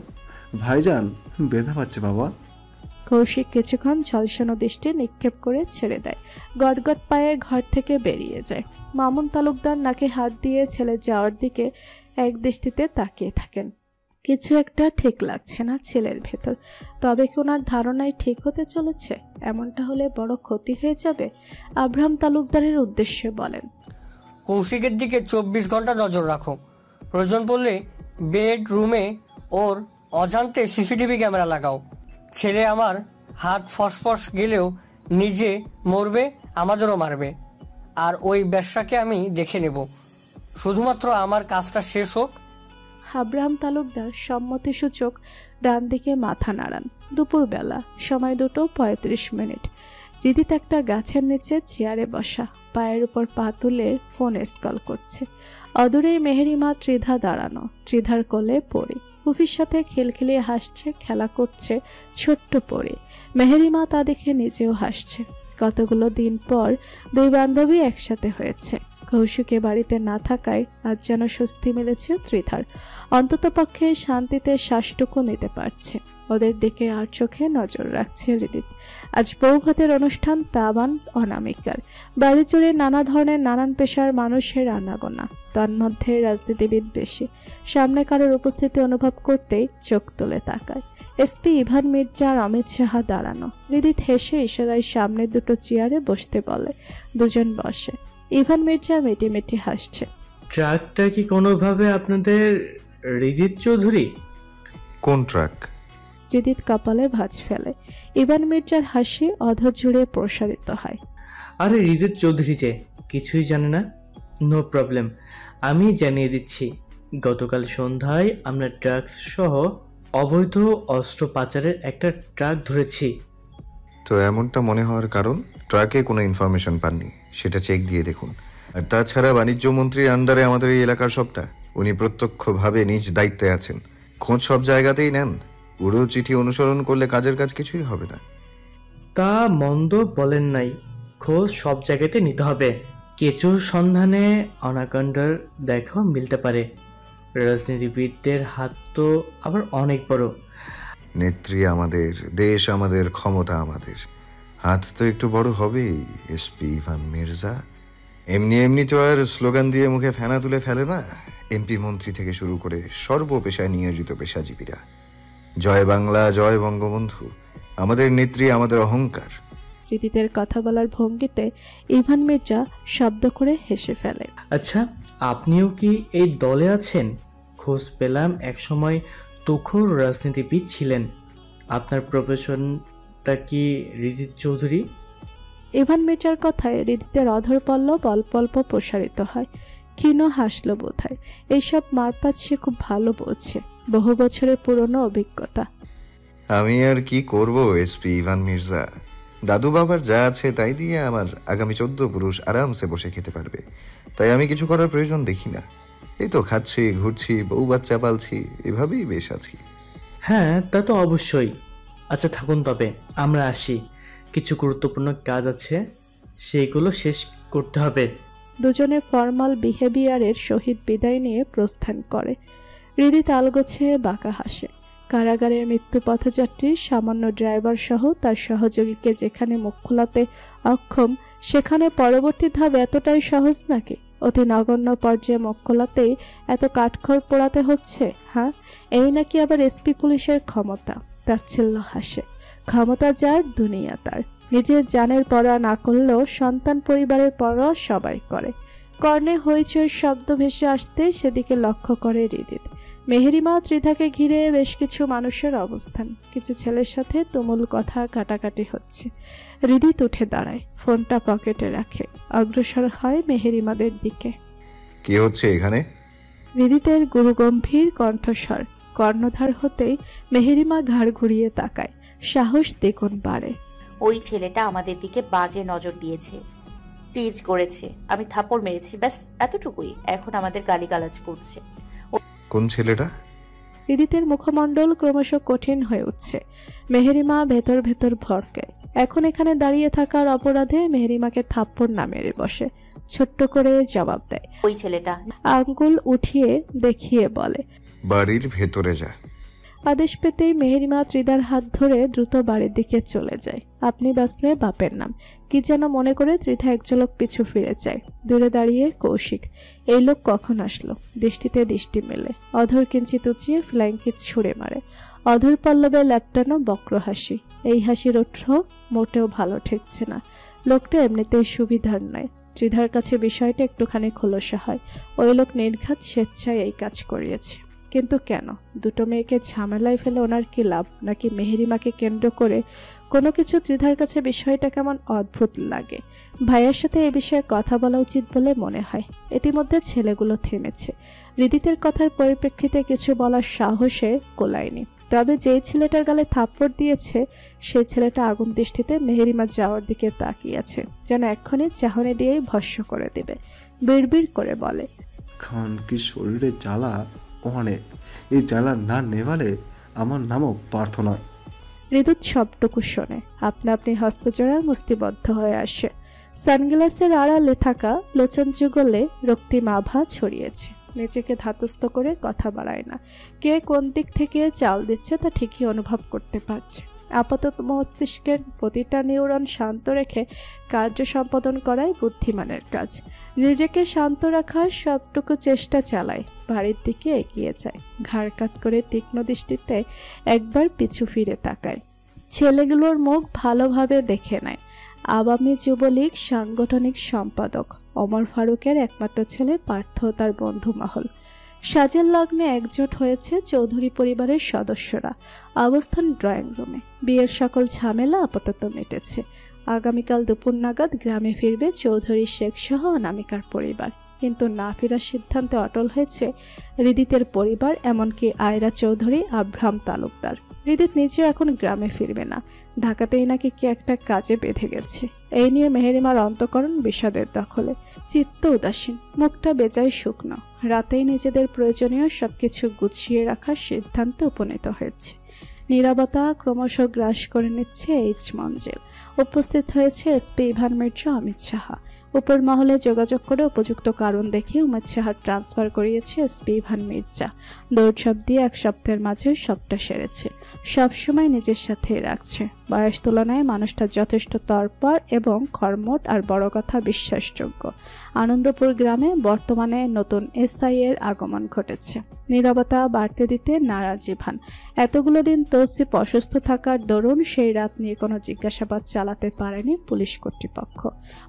ভাইজান ব্যথা পাচ্ছে বাবা। কৌশিক কিছুক্ষণ ঝলসানো দৃষ্টি নিক্ষেপ করে ছেড়ে দেয়। গটগট পায়ে ঘর থেকে বেরিয়ে যায়। মামুন তালুকদার নাকে হাত দিয়ে ছেলে যাওয়ার দিকে এক দৃষ্টিতে তাকিয়ে থাকেন। কিছু একটা ঠিক লাগছে না ছেলের ভেতর। তবে কি ওনার ধারণায় ঠিক হতে চলেছে? এমনটা হলে বড় ক্ষতি হয়ে যাবে। আব্রাহাম তালুকদারের উদ্দেশ্যে বলেন, কৌশিকের দিকে 24 ঘন্টা নজর রাখো। প্রয়োজন পড়লে বেডরুমে ওর অজান্তে সিসিটিভি ক্যামেরা লাগাও। ছেলে আমার হাত ফসফস গেলেও নিজে মরবে, আমাদেরও মারবে। আর ওই ব্যবসাকে আমি দেখে নেব, শুধুমাত্র আমার কাজটা শেষ হোক। আব্রাহাম তালুকদার সম্মতিসূচক ডান দিকে মাথা নাড়ান। দুপুরবেলা, সময় 2:35। রিদিত একটা গাছের নিচে চেয়ারে বসা, পায়ের উপর পা তুলে ফোনে স্কল করছে। অদূরে মেহেরিমা ত্রিধা দাঁড়ানো, ত্রিধার কোলে পড়ি। ফুফির সাথে খিলখিলিয়ে হাসছে, খেলা করছে ছোট্ট পড়ি। মেহেরিমা তা দেখে নিজেও হাসছে। কতগুলো দিন পর দুই বান্ধবী একসাথে হয়েছে। কৌশিকে বাড়িতে না থাকায় আজ যেন স্বস্তি মিলেছে ত্রিধার। অন্ততপক্ষে শান্তিতে শ্বাসটুকু নিতে পারছে। ওদের দিকে আর চোখে নজর রাখছে রিদিত। আজ বৌভাতের অনুষ্ঠান তাবান অনামিকার। বাড়ি জুড়ে নানা ধরনের নানান পেশার মানুষের আনাগোনা, তন্মধ্যে রাজনীতিবিদ বেশি। সামনে কারোর উপস্থিতি অনুভব করতেই চোখ তুলে তাকায়। এসপি ইভান মির্জা আর অমিত সাহা দাঁড়ানো। রিদিত হেসে ইশারায় সামনে দুটো চেয়ারে বসতে বলে। দুজন বসে। ইভান মির্জা মিটিমিটি হাসছে। ট্রাকটা কি কোনোভাবে আপনাদের রিজিত চৌধুরী? কোন ট্রাক? রিদিত কপালে ভাঁজ ফেলে। ইভান মির্জার হাসি অধর জুড়ে প্রসারিত হয়। আরে রিজিত চৌধুরী যে কিছুই জানে না? নো প্রবলেম, আমি জানিয়ে দিচ্ছি। গতকাল সন্ধ্যায় আমরা ড্রাগস সহ অবৈধ অস্ত্র পাচারের একটা ট্রাক ধরেছি। তো এমনটা মনে হওয়ার কারণ? ট্রাকে কোনো ইনফরমেশন পাননি, সেটা চেক দিয়ে দেখুন। আর তাছাড়া বাণিজ্য মন্ত্রীর আন্ডারে আমাদের এই এলাকার সবটা, উনি প্রত্যক্ষভাবে নিজ দায়িত্বে আছেন। খোঁজ সব জায়গাতেই নেন। পুরো চিঠি অনুসরণ করলে কাজের কাজ কিছুই হবে না। তা মন্দ বলেন নাই, খোঁজ সব জায়গাতে নিতে হবে। কেঁচুর সন্ধানে অনাকন্ডার দেখাও মিলতে পারে। রাজনীতিবিদদের হাত তো আবার অনেক বড়। নেত্রী আমাদের, দেশ আমাদের, ক্ষমতা আমাদের, হাত তো একটু বড় হবেই। এসপি ইভান মির্জা এমনি এমনি তো আর স্লোগান দিয়ে মুখে ফেনা তুলে ফেলে না। এমপি মন্ত্রী থেকে শুরু করে সর্বপেশায় নিয়োজিত পেশাজীবীরা। জয় বাংলা, জয় বঙ্গবন্ধু, আমাদের নেত্রী, আমাদের অহংকার। রিদিতের কথা বলার ভঙ্গিতে ইভান মির্জা শব্দ করে হেসে ফেলে। আচ্ছা, আপনিও কি এই দলে আছেন? খোঁজ পেলাম একসময় তুখোর রাজনীতিবিদ ছিলেন। আপনার প্রফেশনটা কি রিজিত চৌধুরী? ইভান মির্জার কথায় রিদিতের অধর পল্লব অল্প অল্প প্রসারিত হয়। ক্ষীণ হাসলো বোধহয়। এইসব মারপাত সে খুব ভালো বোঝে, বহু বছরের পুরনো অভিজ্ঞতা। আমি আর কি করব এসপি ইভান মির্জা? দাদু বাবার যা আছে তাই দিয়ে আমার আগামী 14 পুরুষ আরামসে বসে খেতে পারবে। তাই আমি কিছু করার প্রয়োজন দেখি না। এই তো খাচ্ছি, ঘুরছি, বউ বাচ্চা পালছি, এভাবেই বেশ আছি। হ্যাঁ, তা তো অবশ্যই। আচ্ছা থাকুন, তবে আমরা আসি। কিছু গুরুত্বপূর্ণ কাজ আছে, সেইগুলো শেষ করতে হবে। দুজনে ফর্মাল বিহেভিয়ারের সহিত বিদায় নিয়ে প্রস্থান করে। হৃদি তালগোছে বাঁকা হাসে। কারাগারের মৃত্যু পথযাত্রী সামান্য ড্রাইভার সহ তার সহযোগীকে যেখানে মুখ খোলাতে অক্ষম, সেখানে পরবর্তী ধাপ এতটাই সহজ নাকি? অতি নগণ্য পর্যায়ে মুখ খোলাতেই এত কাঠখড় পোড়াতে হচ্ছে? হ্যাঁ, এই নাকি আবার এসপি পুলিশের ক্ষমতা? তাচ্ছিল্য হাসে। ক্ষমতা যার, দুনিয়া তার। নিজের জানের পরোয়া না করলেও সন্তান পরিবারের পরোয়া সবাই করে। কর্ণে হইচইর শব্দ ভেসে আসতে সেদিকে লক্ষ্য করে হৃদিত। মেহেরিমা ত্রিধাকে ঘিরে বেশ কিছু মানুষের অবস্থান। কিছু ছেলের সাথে তুমুল কথা কাটাকাটি হচ্ছে। হৃদিত উঠে দাঁড়ায়, ফোনটা পকেটে রাখে, অগ্রসর হয় মেহেরিমাদের দিকে। কি হচ্ছে এখানে? হৃদিতের গুরুগম্ভীর কণ্ঠস্বর। কর্ণধার হতেই মেহেরিমা ঘাড় ঘুরিয়ে তাকায়। সাহস দ্বিগুণ বাড়ে। ওই ছেলেটা আমাদের দিকে বাজে নজর দিয়েছে, টিজ করেছে, আমি থাপড় মেরেছি, ব্যাস এতটুকুই। এখন আমাদের গালিগালাজ করছে। কোন ছেলেটা? হৃদিতের মুখমণ্ডল ক্রমশ কঠিন হয়ে উঠছে। মেহেরিমা ভেতর ভেতর ভড়কায়। এখন এখানে দাঁড়িয়ে থাকার অপরাধে মেহেরিমাকে থাপ্পড় না মেরে বসে। ছোট্ট করে জবাব দেয়। ওই ছেলেটা আঙ্গুল উঠিয়ে দেখিয়ে বলে, বাড়ির ভেতরে যা। আদেশ পেতেই মেহেরিমা ত্রিধার হাত ধরে দ্রুত বাড়ির দিকে চলে যায়। আপনি বাসলে বাপের নাম কি যেন মনে করে ত্রিধা এক ঝলক পিছু ফিরে যায়। দূরে দাঁড়িয়ে কৌশিক। এই লোক কখন আসলো? দৃষ্টিতে দৃষ্টি মেলে। অধর কিঞ্চিত উঁচিয়ে ফ্লাইং কিক ছুঁড়ে মারে। অধর পল্লবে ল্যাপটানো বক্র হাসি। এই হাসির ওঠ্র মোটেও ভালো ঠেকছে না। লোকটা এমনিতেই সুবিধার নয়। ত্রিধার কাছে বিষয়টা একটুখানি খোলসা হয়। ওই লোক নির্ঘাত স্বেচ্ছায় এই কাজ করিয়েছে। কিন্তু কেন? দুটো মেয়েকে ঝামেলায় ফেলে ওনার কি লাভ? নাকি মেহেরিমাকে কেন্দ্র করে কোনো কিছু? ত্রিধার কাছে বিষয়টা কেমন অদ্ভুত লাগে। ভাইয়ের সাথে এ বিষয়ে কথা বলা উচিত বলে মনে হয়। ইতিমধ্যে ছেলেগুলো থেমেছে। হৃদিতের কথার পরিপ্রেক্ষিতে কিছু বলার সাহসে কোলায়নি। তবে যেই ছেলেটার গালে থাপ্পড় দিয়েছে সেই ছেলেটা আগুন দৃষ্টিতে মেহেরিমা যাওয়ার দিকে তাকিয়ে আছে, যেন এক্ষুনি চাহনি দিয়েই ভস্য করে দেবে। বিড়বিড় করে বলে, খান কি শরীরে জ্বালা অনেক, এই জ্বালা না নেভালে আমার নামও প্রার্থনা। ঋতুত সবটুকু শোনে আপনা আপনি হস্তজোড়া মুষ্টিবদ্ধ হয়ে আসে। সানগ্লাসের আড়ালে থাকা লোচন যুগলে রক্তিম আভা ছড়িয়েছে। নিজেকে ধাতস্থ করে কথা বাড়ায় না। কে কোন দিক থেকে চাল দিচ্ছে তা ঠিকই অনুভব করতে পারছে। আপাতত মস্তিষ্কের প্রতিটা নিউরন শান্ত রেখে কার্য সম্পাদন করাই বুদ্ধিমানের কাজ। নিজেকে শান্ত রাখার সবটুকু চেষ্টা চালায়, বাড়ির দিকে এগিয়ে যায়। ঘাড় কাত করে তীক্ষ্ণ দৃষ্টিতে একবার পিছু ফিরে তাকায়। ছেলেগুলোর মুখ ভালোভাবে দেখে নেয়। আওয়ামী যুবলীগ সাংগঠনিক সম্পাদক ওমর ফারুকের একমাত্র ছেলে পার্থ, তার বন্ধু মহল। সাজের লগ্নে একজোট হয়েছে চৌধুরী পরিবারের সদস্যরা। অবস্থান ড্রয়িং রুমে। বিয়ের সকল ঝামেলা আপাতত মিটেছে। আগামীকাল দুপুর নাগাদ গ্রামে ফিরবে চৌধুরী শেখ সহ অনামিকার পরিবার। কিন্তু না ফেরার সিদ্ধান্তে অটল হয়েছে হৃদিতের পরিবার, এমনকি আয়রা চৌধুরী, আব্রাহাম তালুকদার। হৃদিত নিজেও এখন গ্রামে ফিরবে না, ঢাকাতেই নাকি কি একটা কাজে বেঁধে গেছে। এই নিয়ে মেহেরিমার অন্তঃকরণ বিষাদের দখলে। চিত্ত উদাসীন, মুখটা বেজায় শুকনো। রাতেই নিজেদের প্রয়োজনীয় সবকিছু গুছিয়ে রাখার সিদ্ধান্তে উপনীত হয়েছে। নীরবতা ক্রমশ গ্রাস করে নিচ্ছে এইচ মঞ্জিল। উপস্থিত হয়েছে এসপি ইভান মির্জা অমিত সাহা। উপর মহলে যোগাযোগ করে উপযুক্ত কারণ দেখিয়ে অমিত সাহার ট্রান্সফার করিয়েছে এসপি ইভান মির্জা। দৌড়ঝাঁপ দিয়ে এক সপ্তাহের মাঝে সবটা সেরেছে। সবসময় নিজের সাথে রাখছে। বয়স তুলনায় মানুষটা যথেষ্ট তৎপর এবং কর্মঠ, আর বড় কথা বিশ্বাসযোগ্য। আনন্দপুর গ্রামে বর্তমানে নতুন এসআই এর আগমন ঘটেছে। নীরবতা বাড়তে দিতে নারাজ ইভান। এতগুলো দিন তৌসিফ অসুস্থ থাকার দরুন সেই রাত নিয়ে কোনো জিজ্ঞাসাবাদ চালাতে পারেনি পুলিশ কর্তৃপক্ষ।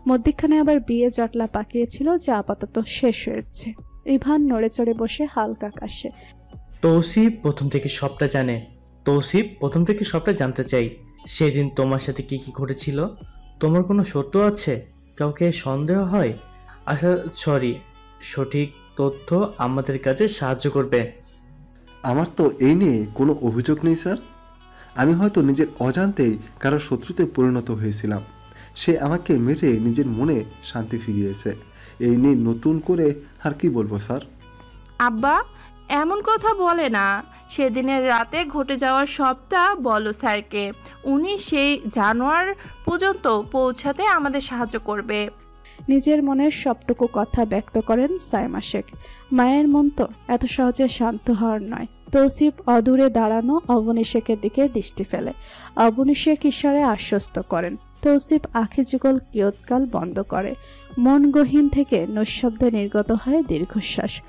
মধ্যিখানে আবার বিয়ে জটলা পাকিয়েছিল, যা আপাতত শেষ হয়েছে। ইভান নড়ে চড়ে বসে হালকা কাশে। তৌসিফ প্রথম থেকে সবটা জানে। তৌসিফ প্রথম থেকে সবটা জানতে চাই। সেদিন তোমার সাথে কি কি ঘটেছিল? তোমার কোনো শত্রু আছে? কাউকে সন্দেহ হয়? আচ্ছা সরি, সঠিক তথ্য আমাদের কাছে সাহায্য করবে। আমার তো এই নিয়ে কোনো অভিযোগ নেই স্যার। আমি হয়তো নিজের অজান্তেই কারো শত্রুতে পরিণত হয়েছিলাম। সে আমাকে মেরে নিজের মনে শান্তি ফিরিয়েছে। এই নিয়ে নতুন করে আর কি বলবো স্যার? আব্বা এমন কথা বলে না। সেদিনের রাতে ঘটে যাওয়ার সবটা বলো স্যারকে। উনি সেই জানোয়ার পর্যন্ত পৌঁছাতে আমাদের সাহায্য করবে। নিজের মনের সবটুকু কথা ব্যক্ত করেন সাইমা শেখ। মায়ের মন তো এত সহজে শান্ত হওয়ার নয়। তৌসিফ অদূরে দাঁড়ানো অবনী শেখের দিকে দৃষ্টি ফেলে। অবনী শেখ ইশারায় আশ্বস্ত করেন। তৌসিফ আখি যুগল কিয়ৎকাল বন্ধ করে। মন গহীন থেকে নৈঃশব্দে নির্গত হয় দীর্ঘশ্বাস।